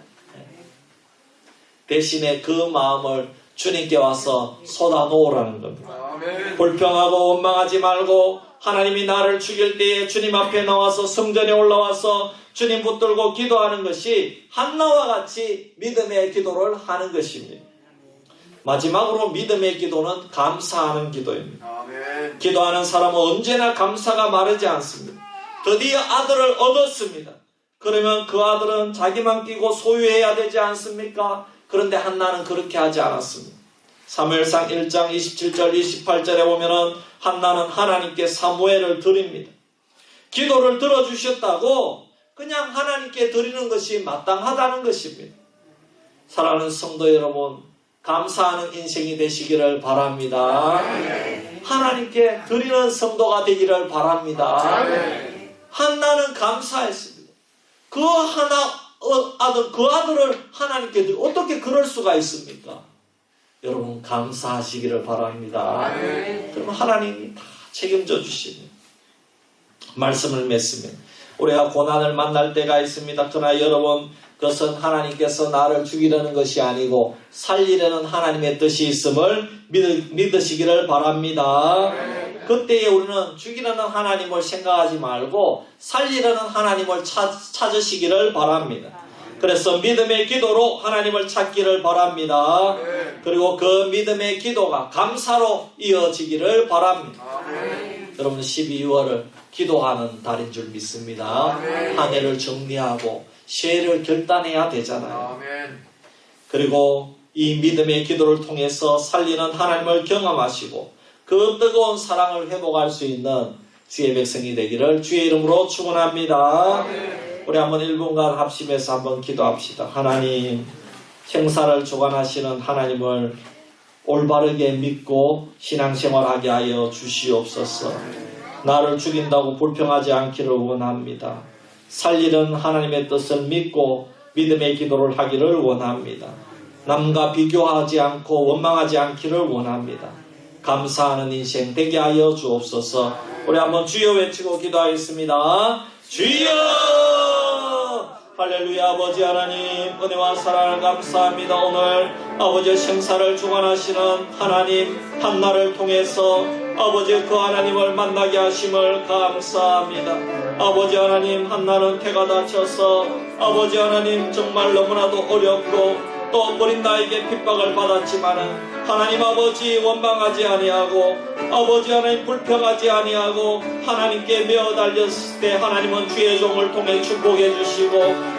대신에 그 마음을 주님께 와서 쏟아 놓으라는 겁니다. 불평하고 원망하지 말고 하나님이 나를 죽일 때에 주님 앞에 나와서 성전에 올라와서 주님 붙들고 기도하는 것이 한나와 같이 믿음의 기도를 하는 것입니다. 마지막으로 믿음의 기도는 감사하는 기도입니다. 기도하는 사람은 언제나 감사가 마르지 않습니다. 드디어 아들을 얻었습니다. 그러면 그 아들은 자기만 끼고 소유해야 되지 않습니까? 그런데 한나는 그렇게 하지 않았습니다. 사무엘상 1장 27절 28절에 보면은 한나는 하나님께 사무엘을 드립니다. 기도를 들어주셨다고 그냥 하나님께 드리는 것이 마땅하다는 것입니다. 사랑하는 성도 여러분, 감사하는 인생이 되시기를 바랍니다. 하나님께 드리는 성도가 되기를 바랍니다. 한나는 감사했습니다. 그 아들을 하나님께 드리고 어떻게 그럴 수가 있습니까? 여러분 감사하시기를 바랍니다. 그러면 하나님이 다 책임져 주시니 말씀을 맺으면 우리가 고난을 만날 때가 있습니다. 그러나 여러분 그것은 하나님께서 나를 죽이려는 것이 아니고 살리려는 하나님의 뜻이 있음을 믿으시기를 바랍니다. 그때에 우리는 죽이려는 하나님을 생각하지 말고 살리려는 하나님을 찾으시기를 바랍니다. 그래서 믿음의 기도로 하나님을 찾기를 바랍니다. 그리고 그 믿음의 기도가 감사로 이어지기를 바랍니다. 여러분 12월을 기도하는 달인 줄 믿습니다. 한 해를 정리하고 새해를 결단해야 되잖아요. 그리고 이 믿음의 기도를 통해서 살리는 하나님을 경험하시고 그 뜨거운 사랑을 회복할 수 있는 주의 백성이 되기를 주의 이름으로 축원합니다. 우리 한번 1분간 합심해서 한번 기도합시다. 하나님, 생사를 주관하시는 하나님을 올바르게 믿고 신앙생활하게 하여 주시옵소서. 나를 죽인다고 불평하지 않기를 원합니다. 살리는 하나님의 뜻을 믿고 믿음의 기도를 하기를 원합니다. 남과 비교하지 않고 원망하지 않기를 원합니다. 감사하는 인생 되게 하여 주옵소서. 우리 한번 주여 외치고 기도하겠습니다. 주여! 할렐루야. 아버지 하나님 은혜와 사랑을 감사합니다. 오늘 아버지의 생사를 주관하시는 하나님 한나를 통해서 아버지 그 하나님을 만나게 하심을 감사합니다. 아버지 하나님 한나는 태가 다쳐서 아버지 하나님 정말 너무나도 어렵고 또 어린 나에게 핍박을 받았지만은 하나님 아버지 원망하지 아니하고 아버지 하나님 불평하지 아니하고 하나님께 메어 달렸을 때 하나님은 주의 종을 통해 축복해 주시고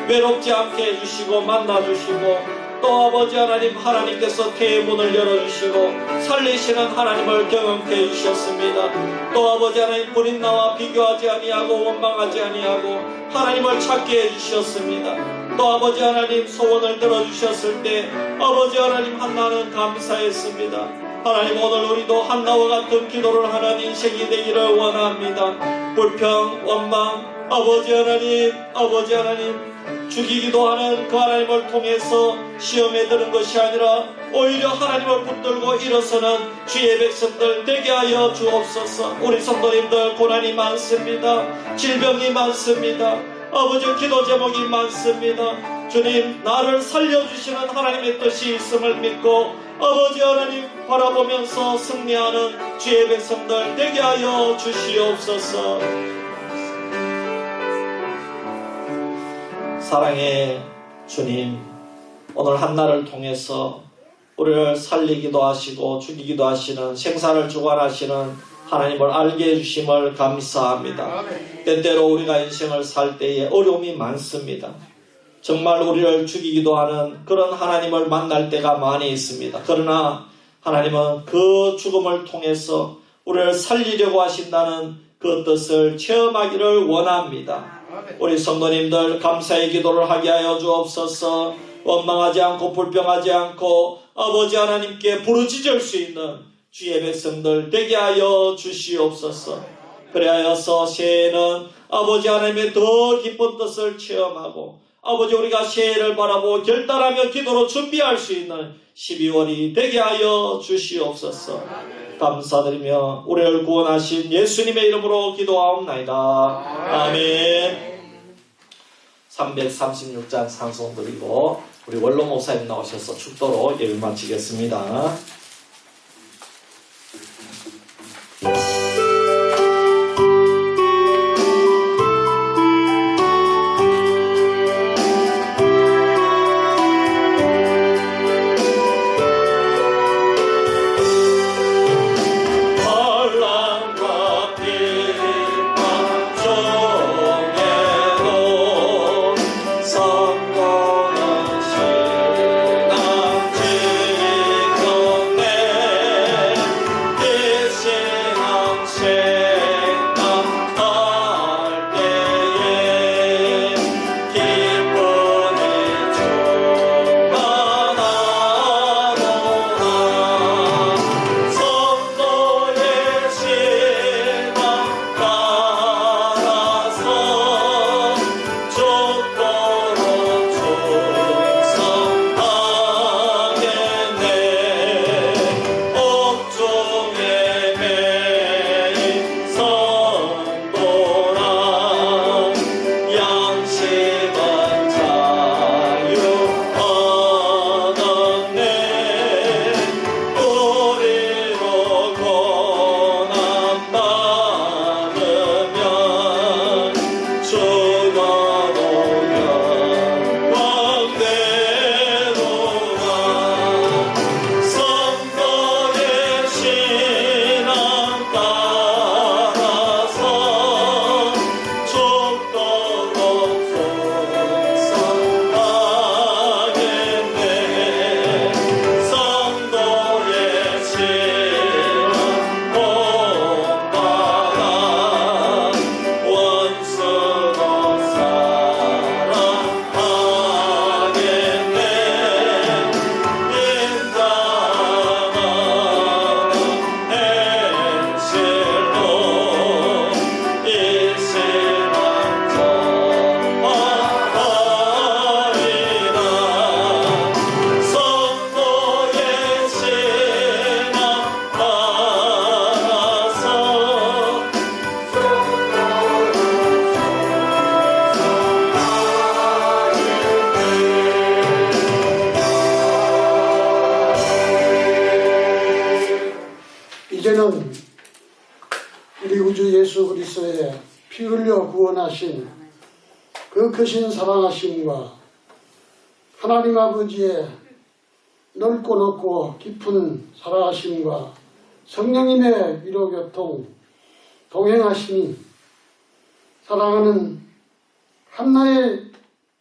외롭지 않게 해주시고 만나주시고 또 아버지 하나님 하나님께서 태의 문을 열어주시고 살리시는 하나님을 경험케 해주셨습니다. 또 아버지 하나님 본인 나와 비교하지 아니하고 원망하지 아니하고 하나님을 찾게 해주셨습니다. 또 아버지 하나님 소원을 들어주셨을 때 아버지 하나님 한나는 감사했습니다. 하나님 오늘 우리도 한나와 같은 기도를 하는 인생이 되기를 원합니다. 불평, 원망, 아버지 하나님 죽이기도 하는 그 하나님을 통해서 시험에 드는 것이 아니라 오히려 하나님을 붙들고 일어서는 주의 백성들 되게 하여 주옵소서. 우리 성도님들 고난이 많습니다. 질병이 많습니다. 아버지 기도 제목이 많습니다. 주님 나를 살려주시는 하나님의 뜻이 있음을 믿고 아버지 하나님 바라보면서 승리하는 주의 백성들 되게 하여 주시옵소서. 사랑의 주님, 오늘 한나를 통해서 우리를 살리기도 하시고 죽이기도 하시는 생사를 주관하시는 하나님을 알게 해주심을 감사합니다. 때때로 우리가 인생을 살 때에 어려움이 많습니다. 정말 우리를 죽이기도 하는 그런 하나님을 만날 때가 많이 있습니다. 그러나 하나님은 그 죽음을 통해서 우리를 살리려고 하신다는 그 뜻을 체험하기를 원합니다. 우리 성도님들 감사의 기도를 하게 하여 주옵소서. 원망하지 않고 불평하지 않고 아버지 하나님께 부르짖을 수 있는 주의 백성들 되게 하여 주시옵소서. 그리하여서 새해에는 아버지 하나님의 더 깊은 뜻을 체험하고 아버지 우리가 새해를 바라보고 결단하며 기도로 준비할 수 있는 12월이 되게 하여 주시옵소서. 감사드리며 우리를 구원하신 예수님의 이름으로 기도하옵나이다. 아멘. 336장 상송 드리고 우리 원로 목사님 나오셔서 축도로 예배 마치겠습니다. 성도는 신앙 지금 골소에 피 흘려 구원하신 그 크신 사랑하심과 하나님 아버지의 넓고 높고 깊은 사랑하심과 성령님의 위로교통 동행하심이 사랑하는 한나의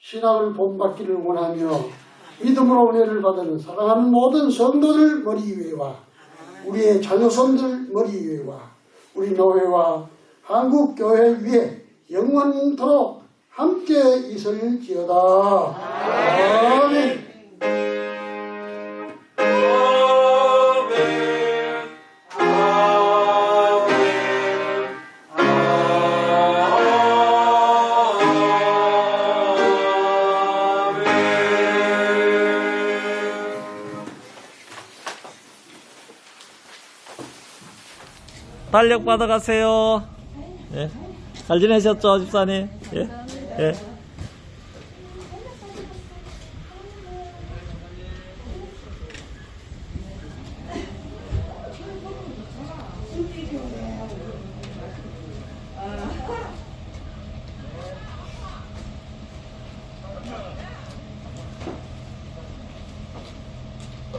신앙을 본받기를 원하며 믿음으로 은혜를 받은 사랑하는 모든 성도들 머리 위에와 우리의 자녀손들 머리 위에와 우리 노회와 한국교회 위에 영원토록 함께 있을지어다. 아멘. 달력 받아가세요. 예. 잘 지내셨죠, 집사님? 예. 예.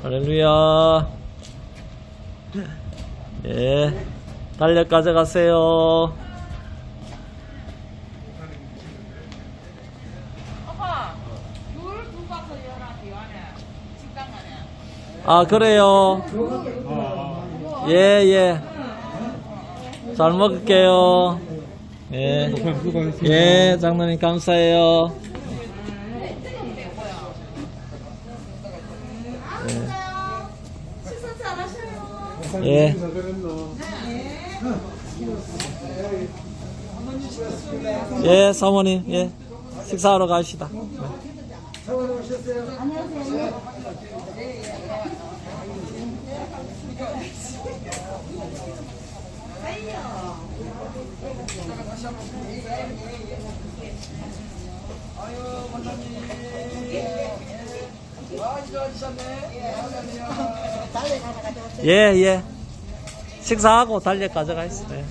할렐루야. 예. 달력 가져가세요. 아, 그래요. 예, 예. 잘 먹을게요. 예. 예, 장로님 감사해요. 예. 예, 사모님, 예. 식사하러 가시다. 예, 예. 식사하고 달력 가져가 있어요.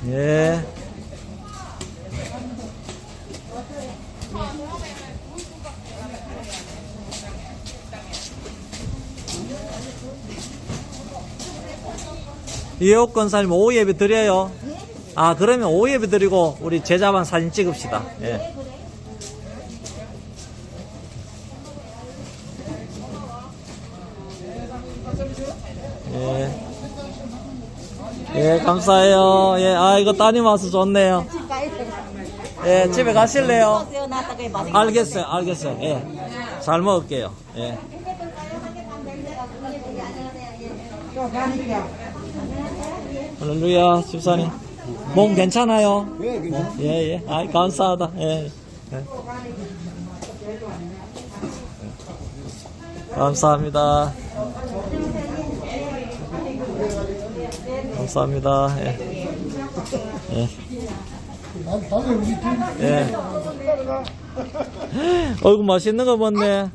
예. 이옥 권사님 오후 예배 드려요. 아, 그러면 오후 예배 드리고 우리 제자반 사진 찍읍시다. 예. 예. 예, 감사해요. 예, 아, 이거 따님 와서 좋네요. 예, 집에 가실래요? 알겠어요, 알겠어요. 예. 잘 먹을게요. 예. 할렐루야, 집사님. 몸 괜찮아요? 예, 예. 아이, 감사하다. 예. 예. 감사합니다. 감사합니다. 예. 예. 예. 어이구, 맛있는 거 먹네.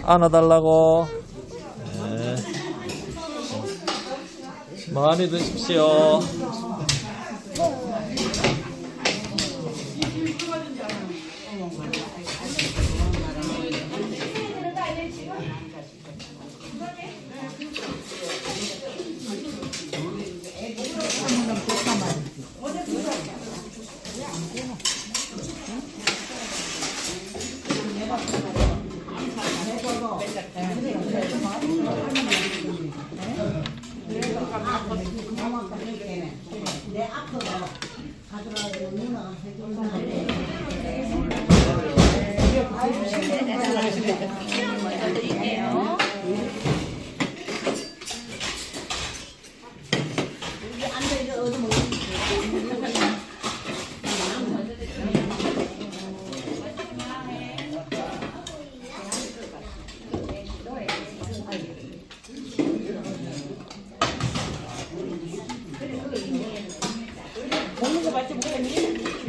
안아달라고. 예. 많이 드십시오.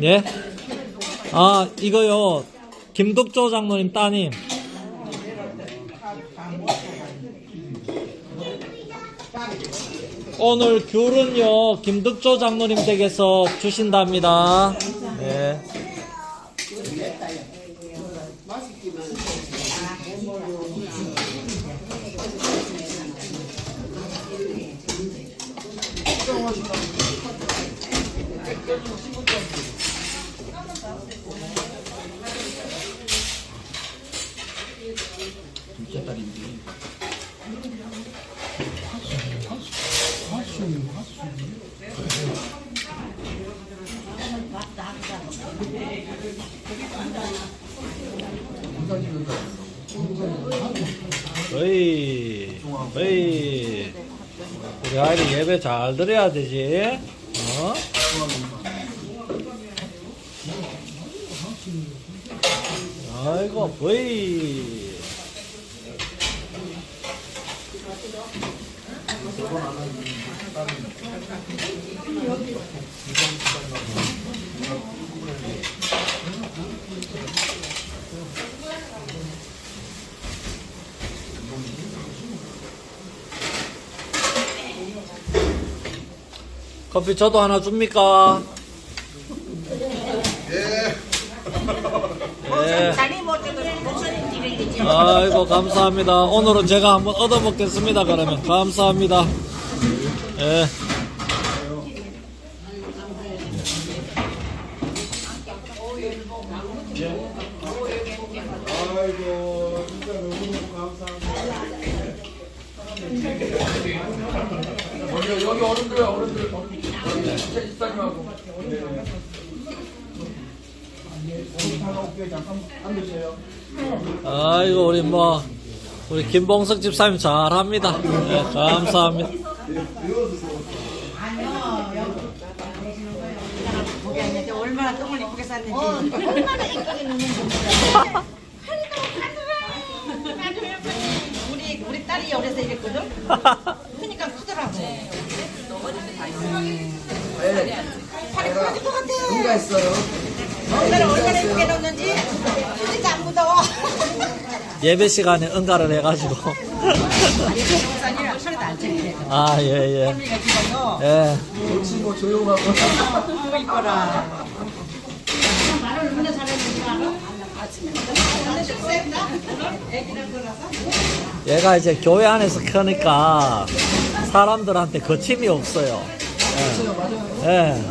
예? 아, 이거요. 김덕조 장로님 따님. 오늘 귤은요 김득조 장로님 댁에서 주신답니다. 네. 어이, 어이. 우리 아이들 예배 잘 드려야 되지. 어? 아이고, 어이. 커피 저도 하나 줍니까? 예. 자리 못 줘도 목사님 드리겠지. 아이고, 감사합니다. 오늘은 제가 한번 얻어먹겠습니다. 그러면. 감사합니다. 예. 아이고 진짜 너무너무 감사합니다. 여기 어른들 진짜 집사님하고 아이고, 우리 김봉석 집사님 잘합니다. 예, 감사합니다. 보게 했는데 얼마나 똥을 이쁘게 쌌는지. 얼마나 이쁘게 넣는 건데. 우리 딸이 어려서 이랬거든. 그러니까 크더라고. 팔이 커질 것 같아. 의미가 있어요. 얼마나 이쁘게 넣는지 진짜 안 무더워. 예배 시간에 응가를 해가지고. 목사님이랑 소리도 안 들리네. 아, 예, 예. 할머니가 집어서 예. 좋지 뭐 조용하고. 너무 이뻐라. 말을 얼마나 잘했는지 알아? 아침에. 근데 좀 쎘나? 애기랑 놀아서? 얘가 이제 교회 안에서 크니까 사람들한테 거침이 없어요. 예. 예.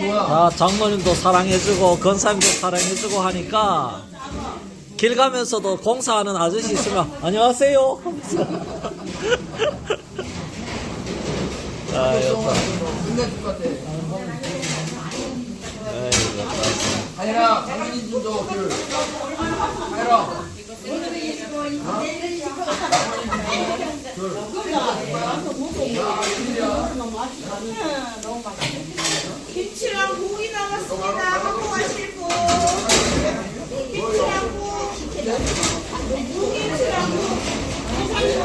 다 장로님도 사랑해주고 권사님도 사랑해주고 하니까 길 가면서도 공사하는 아저씨 있으면 안녕하세요. 아, 끝내줄 것 같아. 하이라, 장모님 좀 줘, 귤. 하이라. 김치랑 고기 나왔습니다. 갖고 가실 분. 김치랑 아이고,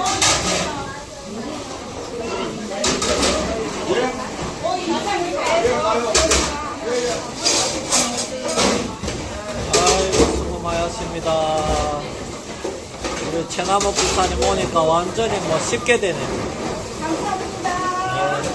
수고 많으십니다. 우리 최나목 집사님 오니까 완전히 뭐 쉽게 되네. 감사합니다. 네.